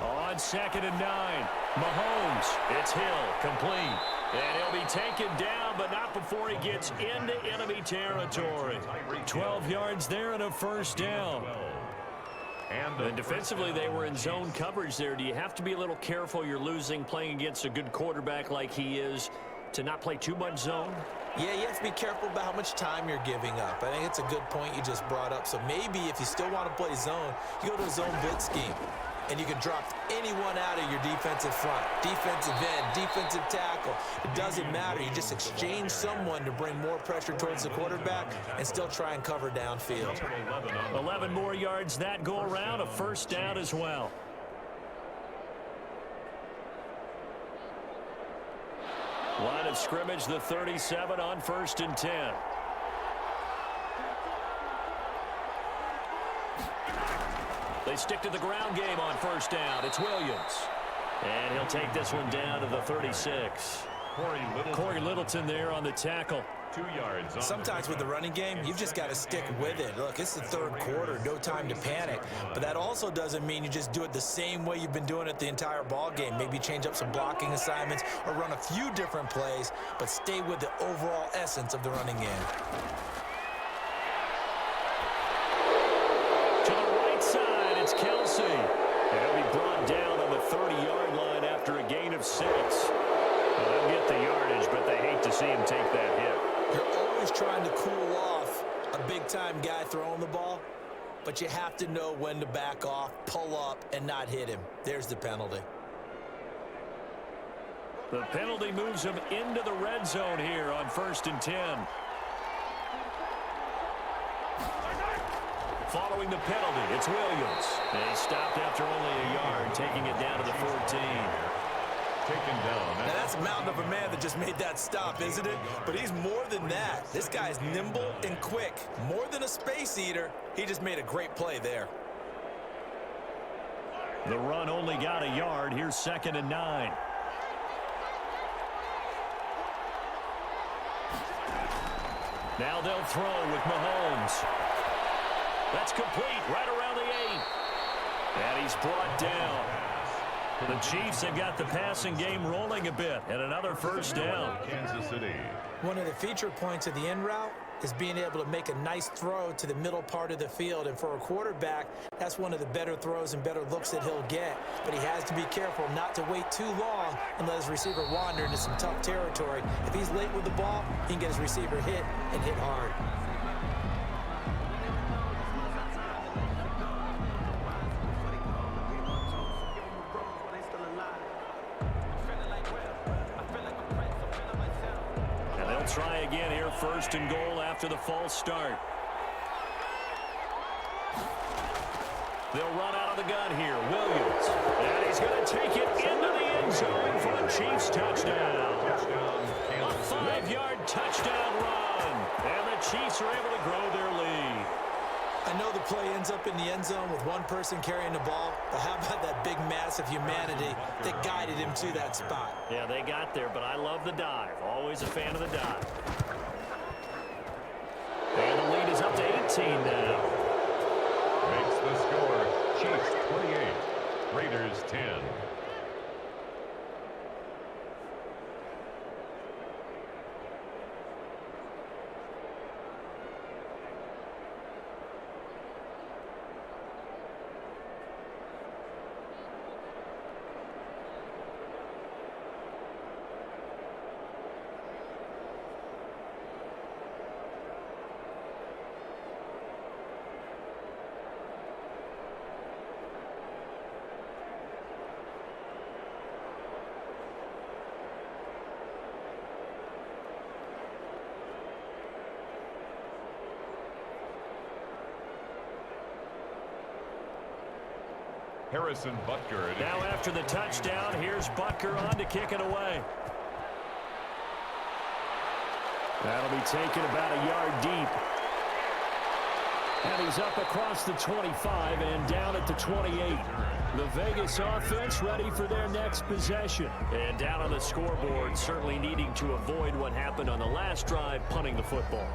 On 2nd and 9, Mahomes, it's Hill, complete. And he'll be taken down, but not before he gets into enemy territory. 12 yards there and a 1st down. And defensively, they were in zone coverage there. Do you have to be a little careful? You're losing playing against a good quarterback like he is to not play too much zone? Yeah, you have to be careful about how much time you're giving up. I think it's a good point you just brought up. So maybe if you still want to play zone, you go to a zone blitz scheme. And you can drop anyone out of your defensive front, defensive end, defensive tackle. It doesn't matter. You just exchange someone to bring more pressure towards the quarterback and still try and cover downfield. 11 more yards that go around, a 1st down as well. Line of scrimmage, the 37 on 1st and 10. They stick to the ground game on 1st down. It's Williams. And he'll take this one down to the 36. Corey Littleton there on the tackle. 2 yards. Sometimes with the running game, you've just got to stick with it. Look, it's the 3rd quarter, no time to panic. But that also doesn't mean you just do it the same way you've been doing it the entire ball game. Maybe change up some blocking assignments or run a few different plays, but stay with the overall essence of the running game. To the right side, it's Kelce. And he'll be brought down on the 30-yard line after a gain of 6. Well, they'll get the yardage, but they hate to see him take that hit. You're always trying to cool off a big-time guy throwing the ball, but you have to know when to back off, pull up, and not hit him. There's the penalty. The penalty moves him into the red zone here on 1st and 10. Following the penalty, it's Williams. And he stopped after only a yard, taking it down to the 14. Taken down. Now that's a mountain of a man that just made that stop, isn't it? But he's more than that. This guy's nimble and quick. More than a space eater, he just made a great play there. The run only got a yard. Here's 2nd and 9. Now they'll throw with Mahomes. That's complete right around the 8. And he's brought down. The Chiefs have got the passing game rolling a bit, and another first down. Kansas City. One of the feature points of the in route is being able to make a nice throw to the middle part of the field. And for a quarterback, that's one of the better throws and better looks that he'll get. But he has to be careful not to wait too long and let his receiver wander into some tough territory. If he's late with the ball, he can get his receiver hit and hit hard. Try again here, first and goal after the false start. They'll run out of the gun here. Williams. And he's going to take it into the end zone for the Chiefs touchdown. A 5-yard touchdown run. And the Chiefs are able to grow their lead. I know the play ends up in the end zone with one person carrying the ball, but how about that big mass of humanity that guided him to that spot? Yeah, they got there, but I love the dive. Always a fan of the dive. And the lead is up to 18 now. Makes the score Chiefs 28, Raiders 10. Harrison Butker. Now after the touchdown, here's Butker on to kick it away. That'll be taken about a yard deep. And he's up across the 25 and down at the 28. The Vegas offense ready for their next possession. And down on the scoreboard, certainly needing to avoid what happened on the last drive, punting the football.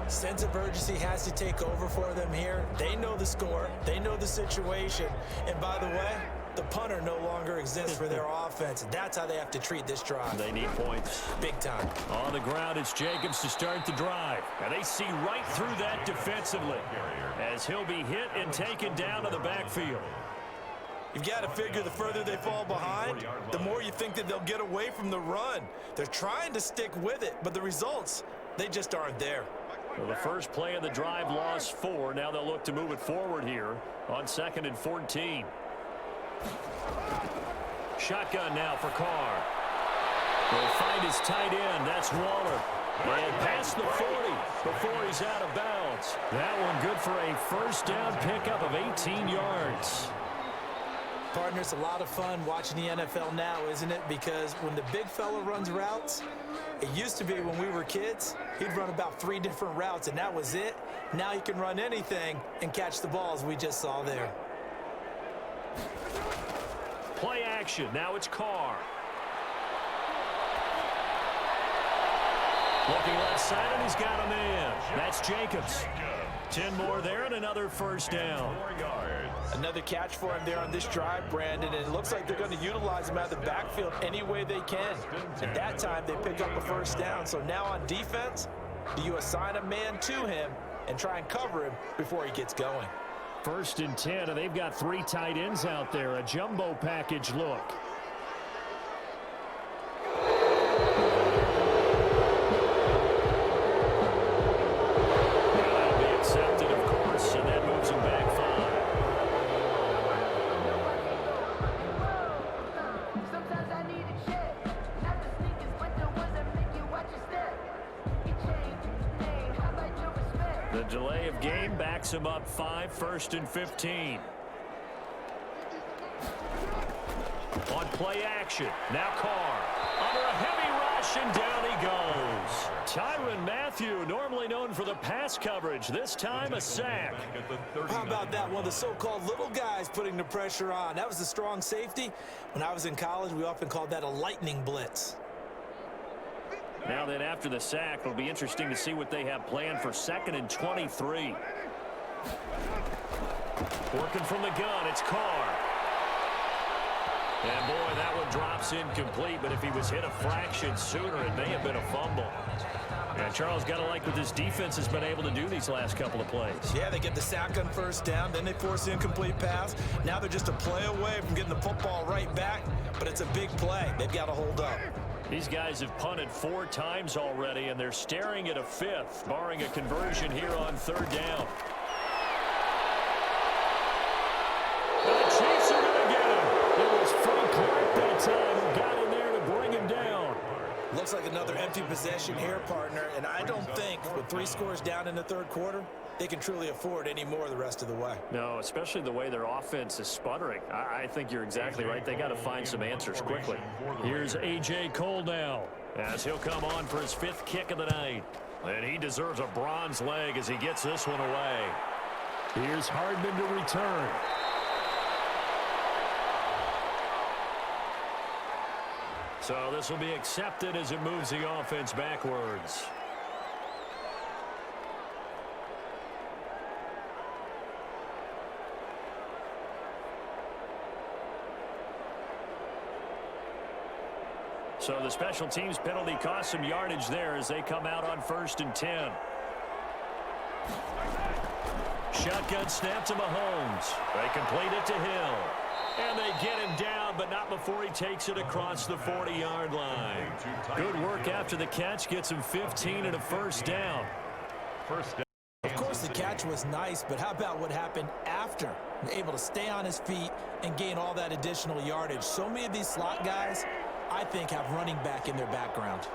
Sense of urgency has to take over for them here. They know the score. They know the situation. And by the way, the punter no longer exists for their offense. That's how they have to treat this drive. They need points. Big time. On the ground, it's Jacobs to start the drive. And they see right through that defensively as he'll be hit and taken down to the backfield. You've got to figure the further they fall behind, the more you think that they'll get away from the run. They're trying to stick with it, but the results, they just aren't there. Well, the first play of the drive lost 4. Now they'll look to move it forward here on 2nd and 14. Shotgun now for Carr. They'll find his tight end. That's Waller. And past the 40 before he's out of bounds. That one good for a first down pickup of 18 yards. Partner, it's a lot of fun watching the NFL now, isn't it? Because when the big fella runs routes, it used to be when we were kids, he'd run about 3 different routes, and that was it. Now he can run anything and catch the ball, as we just saw there. Play action. Now it's Carr. Looking left side, and he's got a man. That's Jacobs. 10 more there and another first down. 4 yards. Another catch for him there on this drive, Brandon, and it looks like they're going to utilize him out of the backfield any way they can. At that time, they pick up a first down. So now on defense, do you assign a man to him and try and cover him before he gets going? 1st and 10, and they've got 3 tight ends out there. A jumbo package look. The delay of game backs him up 5, 1st and 15. On play action, now Carr. Under a heavy rush, and down he goes. Tyrann Mathieu, normally known for the pass coverage, this time a sack. How about that? One of the so-called little guys putting the pressure on. That was the strong safety. When I was in college, we often called that a lightning blitz. Now then, after the sack, it'll be interesting to see what they have planned for 2nd and 23. Working from the gun, it's Carr. And boy, that one drops incomplete, but if he was hit a fraction sooner, it may have been a fumble. And Charles, got to like what this defense has been able to do these last couple of plays. Yeah, they get the sack on 1st down, then they force the incomplete pass. Now they're just a play away from getting the football right back, but it's a big play. They've got to hold up. These guys have punted 4 times already, and they're staring at a 5th, barring a conversion here on 3rd down. And the Chiefs are going to get him. It was Frank Clark that time who got in there to bring him down. Looks like another empty possession here, partner, and I don't think with 3 scores down in the 3rd quarter, they can truly afford any more the rest of the way. No, especially the way their offense is sputtering. I think you're exactly right. They got to find some answers quickly. Here's A.J. Cole now as he'll come on for his 5th kick of the night. And he deserves a bronze leg as he gets this one away. Here's Hardman to return. So this will be accepted as it moves the offense backwards. So the special teams penalty cost some yardage there as they come out on 1st and 10. Shotgun snap to Mahomes. They complete it to Hill. And they get him down, but not before he takes it across the 40-yard line. Good work after the catch. Gets him 15 and a 1st down. Of course, the catch was nice, but how about what happened after? Able to stay on his feet and gain all that additional yardage. So many of these slot guys, I think, have running back in their background.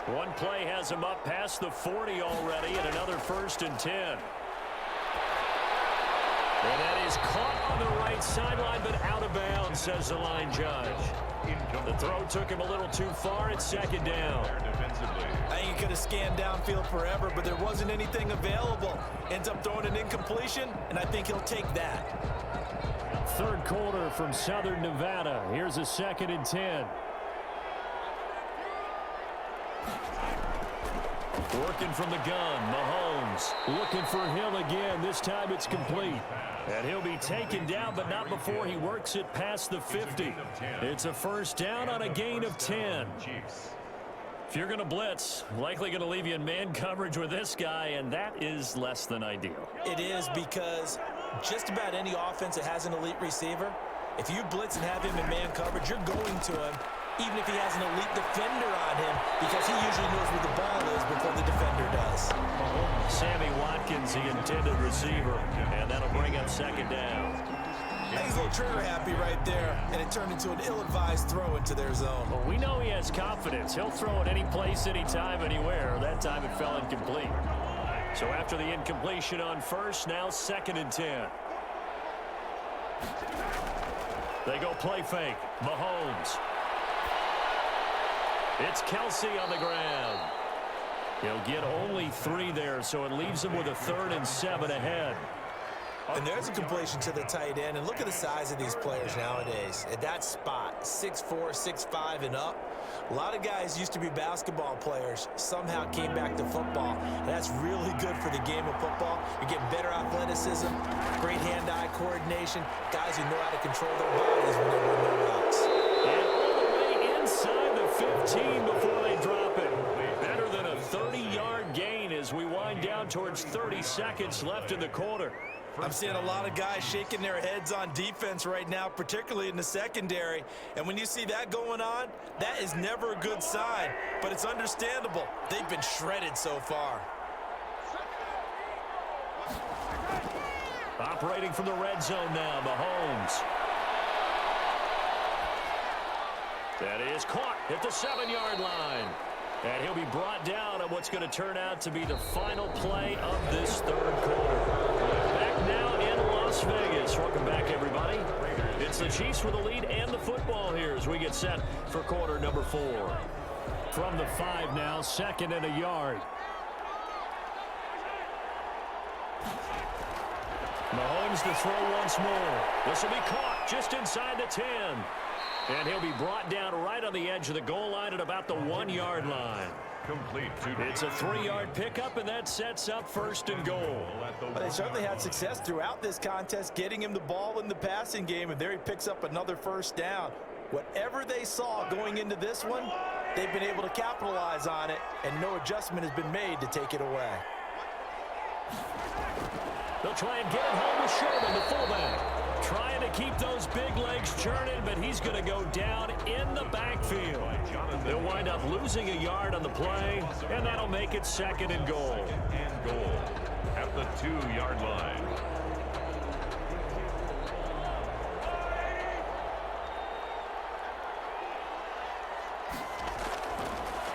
One play has him up past the 40 already, and another 1st and 10. And that is caught on the right sideline, but out of bounds, says the line judge. The throw took him a little too far. It's 2nd down. I think he could have scanned downfield forever, but there wasn't anything available. Ends up throwing an incompletion, and I think he'll take that. 3rd quarter from Southern Nevada. Here's a 2nd and 10. Working from the gun, Mahomes looking for Hill again. This time it's complete. And he'll be taken down, but not before he works it past the 50. It's a 1st down on a gain of 10. If you're going to blitz, likely going to leave you in man coverage with this guy, and that is less than ideal. It is, because just about any offense that has an elite receiver, if you blitz and have him in man coverage, you're going to him, even if he has an elite defender on him, because he usually knows where the ball is before the defender does. Sammy Watkins, the intended receiver, and that'll bring up 2nd down. He's a little trigger happy right there, and it turned into an ill-advised throw into their zone. Well, we know he has confidence. He'll throw it any place, anytime, anywhere. That time it fell incomplete. So after the incompletion on 1st, now 2nd and 10. They go play fake. Mahomes. It's Kelsey on the ground. He'll get only 3 there, so it leaves him with a 3rd and 7 ahead. And there's a completion to the tight end. And look at the size of these players nowadays. At that spot, 6'4", 6'5", and up. A lot of guys used to be basketball players, somehow came back to football. And that's really good for the game of football. You're getting better athleticism, great hand-eye coordination, guys who know how to control their bodies when they run their routes. And all the way inside the 15 before they drop it. Better than a 30-yard gain as we wind down towards 30 seconds left in the quarter. I'm seeing a lot of guys shaking their heads on defense right now, particularly in the secondary. And when you see that going on, that is never a good sign. But it's understandable. They've been shredded so far. Operating from the red zone now, Mahomes. That is caught at the 7-yard line. And he'll be brought down on what's going to turn out to be the final play of this 3rd quarter. Back now in Las Vegas. Welcome back, everybody. It's the Chiefs with the lead and the football here as we get set for quarter number 4. From the 5 now, 2nd and a yard. Mahomes to throw once more. This will be caught just inside the 10. And he'll be brought down right on the edge of the goal line at about the 1-yard line. Complete. It's a 3-yard pickup, and that sets up 1st and goal. But they certainly had success throughout this contest, getting him the ball in the passing game, and there he picks up another 1st down. Whatever they saw going into this one, they've been able to capitalize on it, and no adjustment has been made to take it away. They'll try and get it home with Sherman, the fullback. Trying to keep those big legs churning, but he's going to go down in the backfield. They'll wind up losing a yard on the play, and that'll make it 2nd and goal. And goal at the 2-yard line.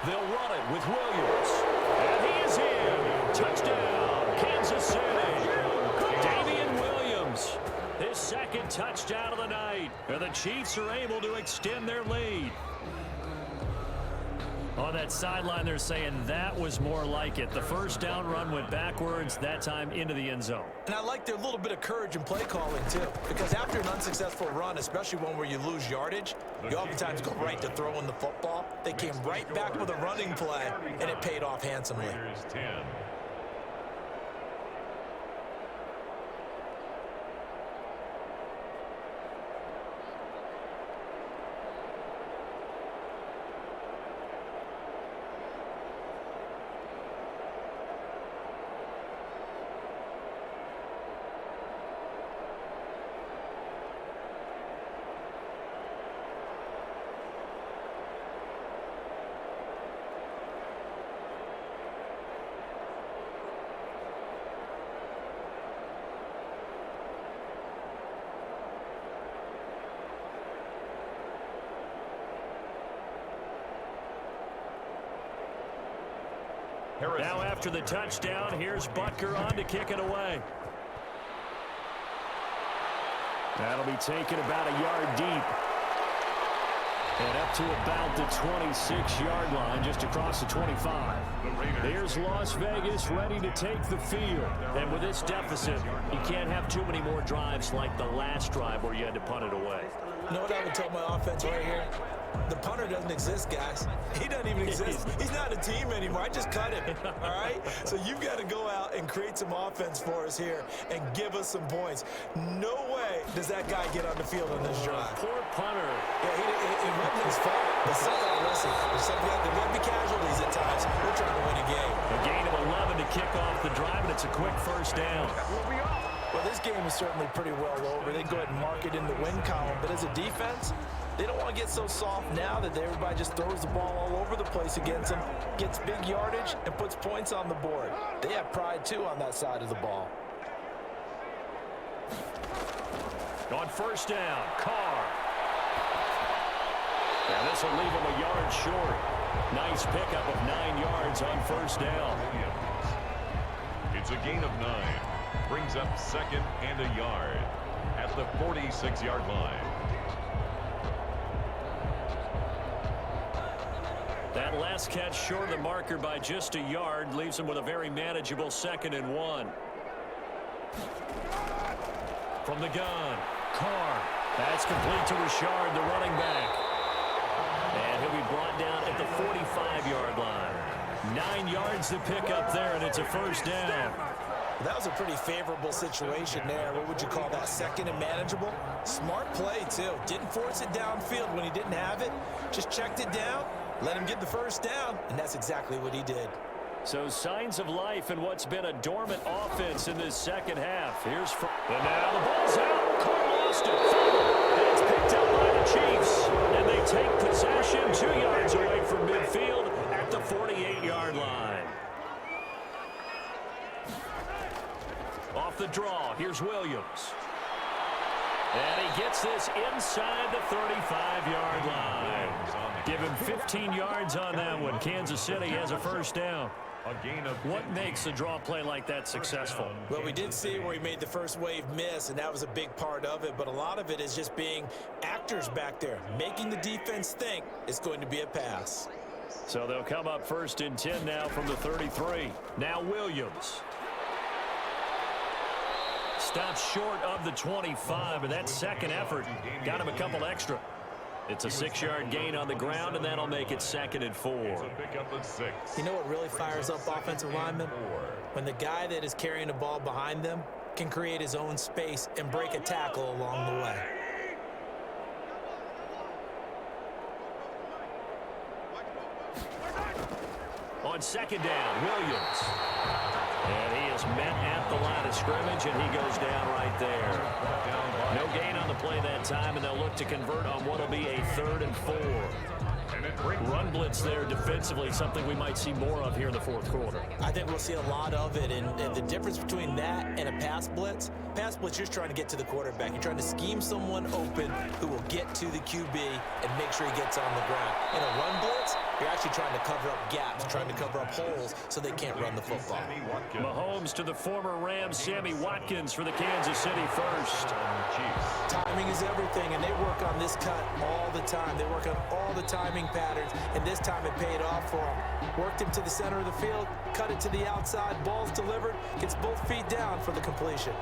They'll run it with Williams. And he is in. Touchdown, Kansas City. Damian Williams, his 2nd touchdown of the night. And the Chiefs are able to extend their lead. On that sideline, they're saying that was more like it. The 1st down run went backwards, that time into the end zone. And I like their little bit of courage in play calling, too. Because after an unsuccessful run, especially one where you lose yardage, you oftentimes go right to throwing the football. They came right back with a running play, and it paid off handsomely. Raiders 10. Now after the touchdown, here's Butker on to kick it away. That'll be taken about a yard deep. And up to about the 26-yard line, just across the 25. Here's Las Vegas ready to take the field. And with this deficit, you can't have too many more drives like the last drive where you had to punt it away. You know what I would tell my offense right here? The punter doesn't exist, guys. He doesn't even exist. He's not a team anymore. I just cut him, all right? So you've got to go out and create some offense for us here and give us some points. No way does that guy get on the field on this drive. Poor punter. Yeah, it wasn't his fault. But listen, there might be casualties at times. We're trying to win a game. A gain of 11 to kick off the drive, and it's a quick 1st down. Well, this game is certainly pretty well over. They go ahead and mark it in the win column. But as a defense, they don't want to get so soft now that everybody just throws the ball all over the place against them, gets big yardage, and puts points on the board. They have pride, too, on that side of the ball. On 1st down, Carr. And this will leave him a yard short. Nice pickup of 9 yards on 1st down. It's a gain of 9. Brings up 2nd and a yard at the 46-yard line. That last catch short of the marker by just a yard leaves him with a very manageable 2nd and 1. From the gun, Carr. That's complete to Richard, the running back. And he'll be brought down at the 45-yard line. 9 yards to pick up there, and it's a 1st down. That was a pretty favorable situation there. What would you call that? 2nd and manageable? Smart play, too. Didn't force it downfield when he didn't have it. Just checked it down, let him get the 1st down, and that's exactly what he did. So signs of life in what's been a dormant offense in this 2nd half. Here's from, and now the ball's out. Carr lost it. And it's picked up by the Chiefs. And they take possession 2 yards away from midfield at the 48-yard line. Off the draw, here's Williams. And he gets this inside the 35-yard line. Give him 15 yards on that one. Kansas City has a 1st down. What makes a draw play like that successful? Well, we did see where he made the first wave miss, and that was a big part of it. But a lot of it is just being actors back there, making the defense think it's going to be a pass. So they'll come up 1st and 10 now from the 33. Now Williams. stops short of the 25, but that second effort got him a couple extra. It's a 6-yard gain on the ground, and that'll make it 2nd and 4. You know what really fires up offensive linemen? When the guy that is carrying the ball behind them can create his own space and break a tackle along the way. On 2nd down, Williams. And he is met at the line of scrimmage, and he goes down right there. No gain on the play that time, and they'll look to convert on what will be a 3rd and 4. Run blitz there defensively, something we might see more of here in the 4th quarter. I think we'll see a lot of it, and the difference between that and a pass blitz, you're just trying to get to the quarterback. You're trying to scheme someone open who will get to the QB and make sure he gets on the ground. In a run blitz, you're actually trying to cover up gaps, trying to cover up holes so they can't run the football. Mahomes to the former Rams, Sammy Watkins for the Kansas City first. Timing is everything, and they work on this cut all the time. They work on all the timing patterns, and this time it paid off for him. Worked him to the center of the field, cut it to the outside, ball's delivered, gets both feet down for the completion.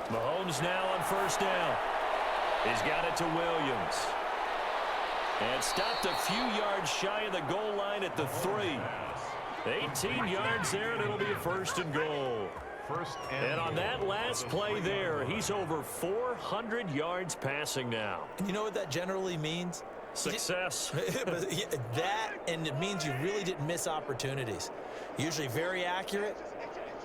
Mahomes now on 1st down. He's got it to Williams. And stopped a few yards shy of the goal line at the 3. 18 yards there, and it'll be a 1st and goal. And on that last play there, he's over 400 yards passing now. You know what that generally means? Success. That, and it means you really didn't miss opportunities. Usually very accurate.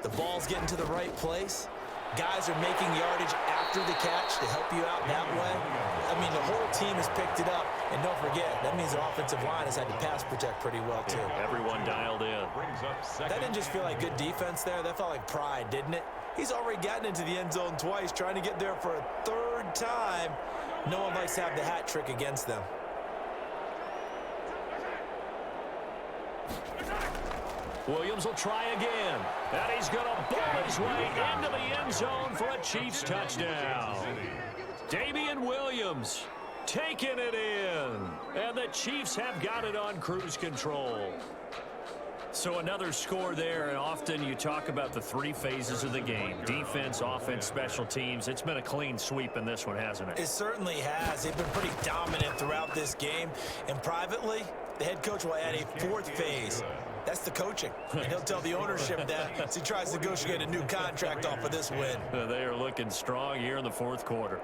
The ball's getting to the right place. Guys are making yardage after the catch to help you out that way. I mean, the whole team has picked it up. And don't forget, that means the offensive line has had to pass protect pretty well, too. Everyone dialed in. That didn't just feel like good defense there. That felt like pride, didn't it? He's already gotten into the end zone twice, trying to get there for a 3rd time. No one likes to have the hat trick against them. Williams will try again. And he's going to ball his way into the end zone for a Chiefs touchdown. Damian Williams taking it in. And the Chiefs have got it on cruise control. So another score there, and often you talk about the 3 phases of the game. Defense, offense, special teams. It's been a clean sweep in this one, hasn't it? It certainly has. They've been pretty dominant throughout this game. And privately, the head coach will add a 4th phase. That's the coaching. And he'll tell the ownership that as he tries to negotiate a new contract off of this win. They are looking strong here in the 4th quarter.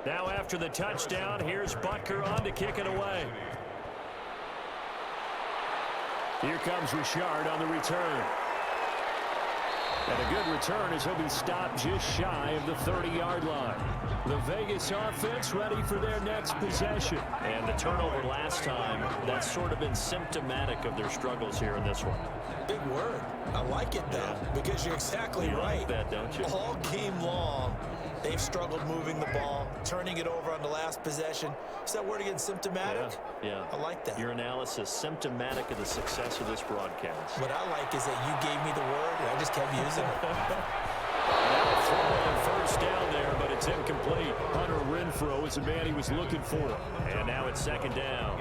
Now after the touchdown, here's Butker on to kick it away. Here comes Richard on the return. And a good return as he'll be stopped just shy of the 30-yard line. The Vegas offense ready for their next possession. And the turnover last time, that's sort of been symptomatic of their struggles here in this one. Big word. I like it, though, because you're exactly right. Like that, don't you? All game long, they've struggled moving the ball, turning it over on the last possession. Is that word again, symptomatic? Yeah. I like that. Your analysis, symptomatic of the success of this broadcast. What I like is that you gave me the word, and I just kept using it. Now throw on 1st down there, but it's incomplete. Hunter Renfrow is the man he was looking for. And now it's 2nd down.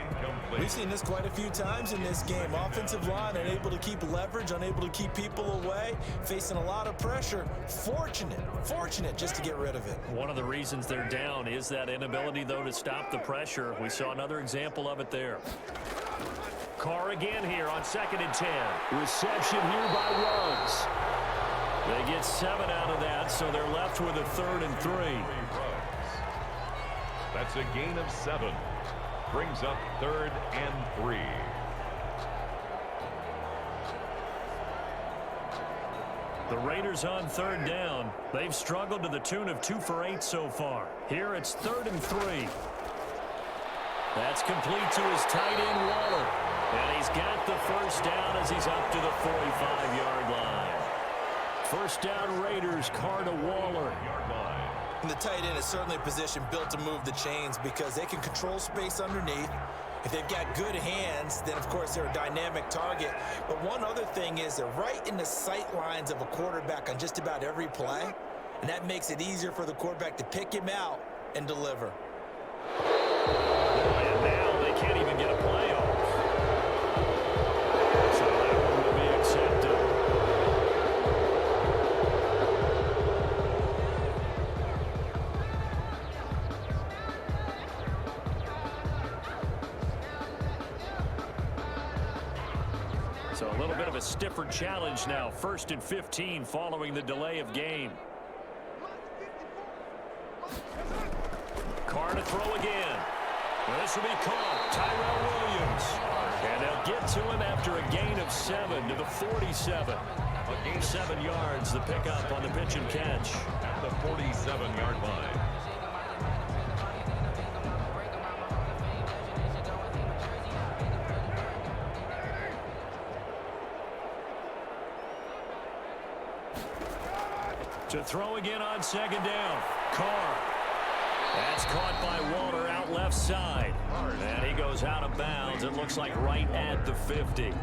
We've seen this quite a few times in this game. Offensive line unable to keep leverage, unable to keep people away, facing a lot of pressure. Fortunate just to get rid of it. One of the reasons they're down is that inability, though, to stop the pressure. We saw another example of it there. Carr again here on 2nd and 10. Reception here by Ruggs. They get 7 out of that, so they're left with a 3rd and 3. That's a gain of 7. Brings up 3rd and 3. The Raiders on 3rd down. They've struggled to the tune of 2 for 8 so far. Here it's 3rd and 3. That's complete to his tight end, Waller. And he's got the first down as he's up to the 45-yard line. First down Raiders, Carr to Waller. And the tight end is certainly a position built to move the chains because they can control space underneath. If they've got good hands, then of course they're a dynamic target. But one other thing is they're right in the sight lines of a quarterback on just about every play. And that makes it easier for the quarterback to pick him out and deliver. And now they can't even get a play off. So that one will be accepted. So a little bit of a stiffer challenge now. 1st and 15 following the delay of game. Carr to throw again. This will be caught. Tyrell Williams. And they'll get to him after a gain of 7 to the 47. A gain of 7 yards, the pickup on the pitch and catch. At the 47-yard line. To throw again on 2nd down. Carr. That's caught by Waller out left side. And he goes out of bounds. It looks like right at the 50.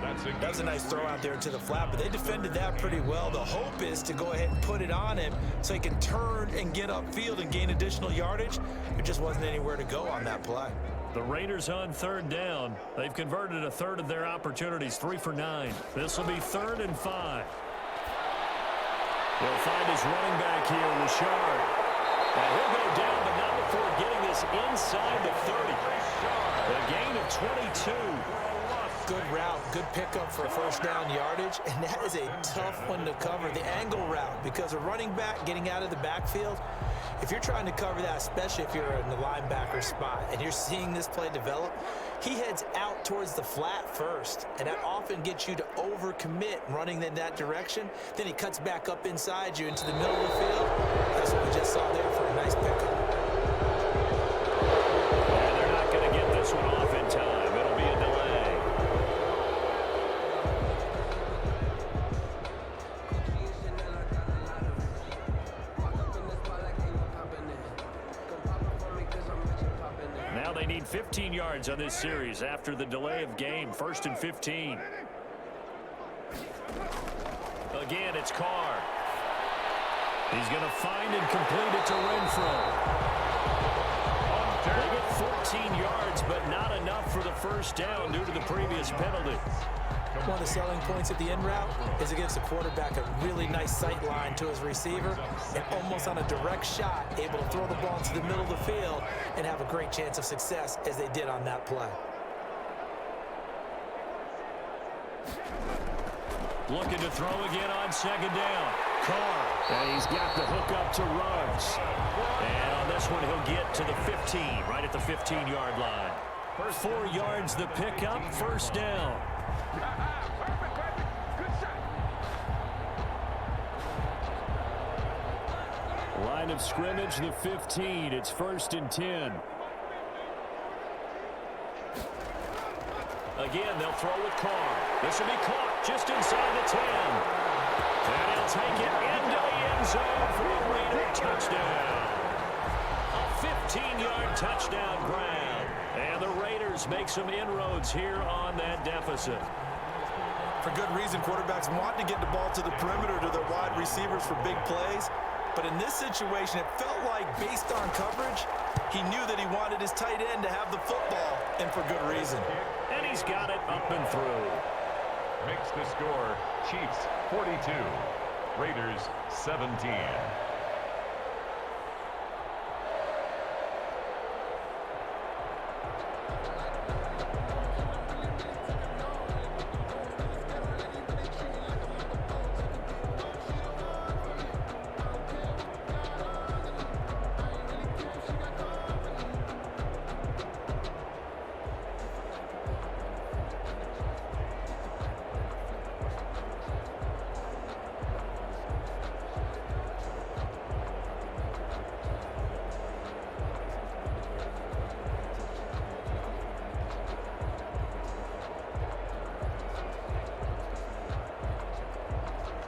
That was a nice throw out there to the flat, but they defended that pretty well. The hope is to go ahead and put it on him so he can turn and get upfield and gain additional yardage. There just wasn't anywhere to go on that play. The Raiders on 3rd down. They've converted a 1/3 of their opportunities, 3 for 9. This will be 3rd and 5. He'll find his running back here, Richard. And he'll go down, but not before getting this inside the 30. A gain of 22. Good route, good pickup for a 1st down yardage, and that is a tough one to cover, the angle route, because a running back getting out of the backfield, if you're trying to cover that, especially if you're in the linebacker spot and you're seeing this play develop, he heads out towards the flat first, and that often gets you to overcommit running in that direction. Then he cuts back up inside you into the middle of the field. That's what we just saw there for a nice pickup. And they're not going to get this one off in time. It'll be a delay. Now they need 15 yards on this series after the delay of game. 1st and 15. Again, it's Carr. He's going to find and complete it to Renfro. They get 14 yards, but not enough for the 1st down due to the previous penalty. One of the selling points of the in route is it gives the quarterback a really nice sight line to his receiver and almost on a direct shot able to throw the ball into the middle of the field and have a great chance of success as they did on that play. Looking to throw again on 2nd down. Carr. And he's got the hook up to Ruggs. And on this one, he'll get to the 15, right at the 15-yard line. 4 yards the pickup, 1st down. Line of scrimmage, the 15. It's 1st and 10. Again, they'll throw with Carr. This will be caught just inside the 10. And he'll take it into the end zone for a Raider touchdown. A 15-yard touchdown grab. And the Raiders make some inroads here on that deficit. For good reason, quarterbacks want to get the ball to the perimeter to their wide receivers for big plays. But in this situation, it felt like, based on coverage, he knew that he wanted his tight end to have the football, and for good reason. And he's got it up and through. Makes the score Chiefs 42, Raiders 17.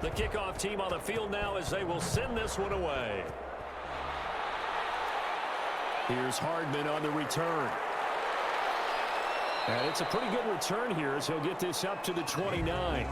The kickoff team on the field now as they will send this one away. Here's Hardman on the return. And it's a pretty good return here as he'll get this up to the 29.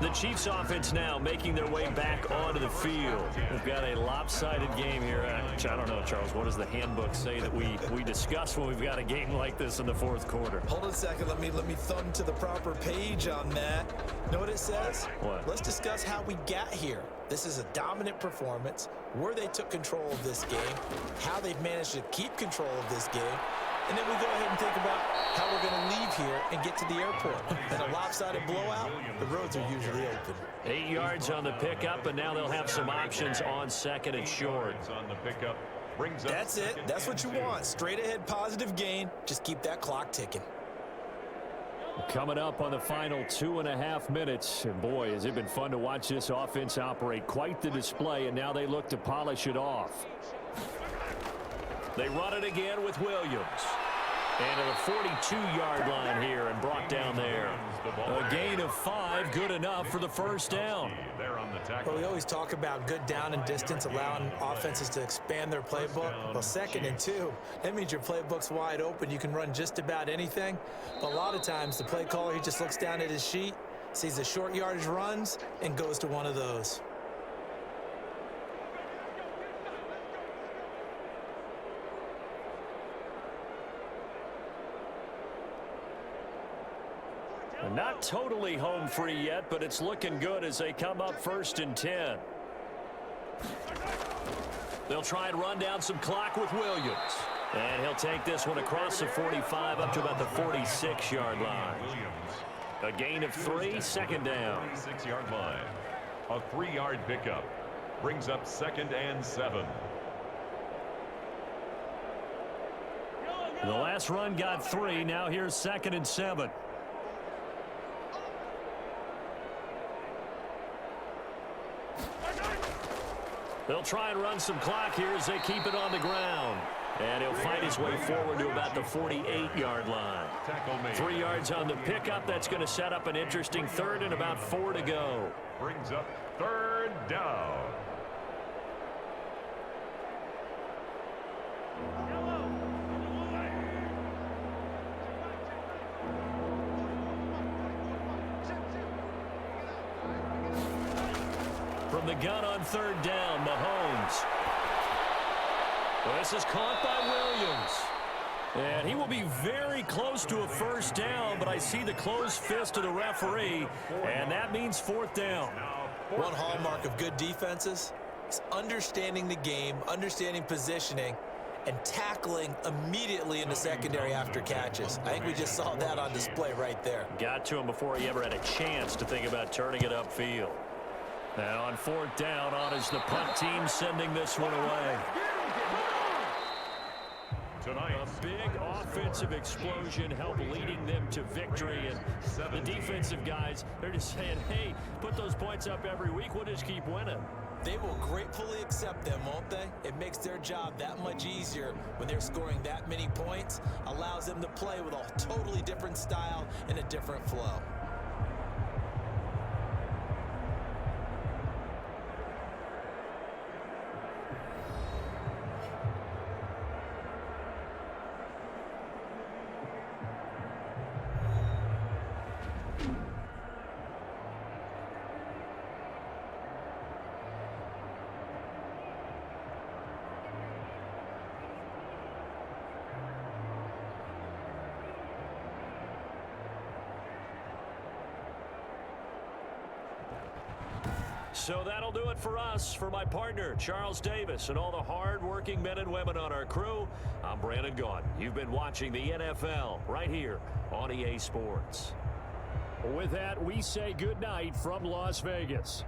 The Chiefs offense now making their way back onto the field. We've got a lopsided game here. I don't know, Charles, what does the handbook say that we discuss when we've got a game like this in the fourth quarter? Hold on a second. Let me thumb to the proper page on that. Know what it says? What? Let's discuss how we got here. This is a dominant performance, where they took control of this game, how they've managed to keep control of this game, and then we go ahead and think about how we're going to leave here and get to the airport. In a lopsided blowout, the roads are usually open. 8 yards on the pickup, and now they'll have some options on second and short. On the pickup brings up. That's it. That's what you want. Straight ahead, positive gain. Just keep that clock ticking. Coming up on the final 2.5 minutes. And boy, has it been fun to watch this offense operate. Quite the display, and now they look to polish it off. They run it again with Williams. And to the 42-yard line here and brought down there. A gain of 5, good enough for the first down. Well, we always talk about good down and distance, allowing offenses to expand their playbook. Well, 2nd and 2, that means your playbook's wide open. You can run just about anything. But a lot of times, the play caller, he just looks down at his sheet, sees the short yardage runs, and goes to one of those. Not totally home free yet, but it's looking good as they come up 1st and 10. They'll try and run down some clock with Williams. And he'll take this one across the 45 up to about the 46-yard line. A gain of 3, 2nd down. 46-yard line. A 3-yard pickup brings up 2nd and 7. The last run got 3. Now here's 2nd and 7. They'll try and run some clock here as they keep it on the ground. And he'll fight his way forward to about the 48-yard line. 3 yards on the pickup. That's going to set up an interesting 3rd and about 4 to go. Brings up 3rd down. From the gun on 3rd down, Mahomes. This is caught by Williams. And he will be very close to a first down, but I see the closed fist of the referee, and that means 4th down. One hallmark of good defenses is understanding the game, understanding positioning, and tackling immediately in the secondary after catches. I think we just saw that on display right there. Got to him before he ever had a chance to think about turning it upfield. Now on 4th down, on is the punt team sending this one away. A big offensive explosion helped leading them to victory. And the defensive guys, they're just saying, hey, put those points up every week. We'll just keep winning. They will gratefully accept them, won't they? It makes their job that much easier when they're scoring that many points. Allows them to play with a totally different style and a different flow. So that'll do it for us. For my partner, Charles Davis, and all the hard-working men and women on our crew, I'm Brandon Gaudin. You've been watching the NFL right here on EA Sports. With that, we say good night from Las Vegas.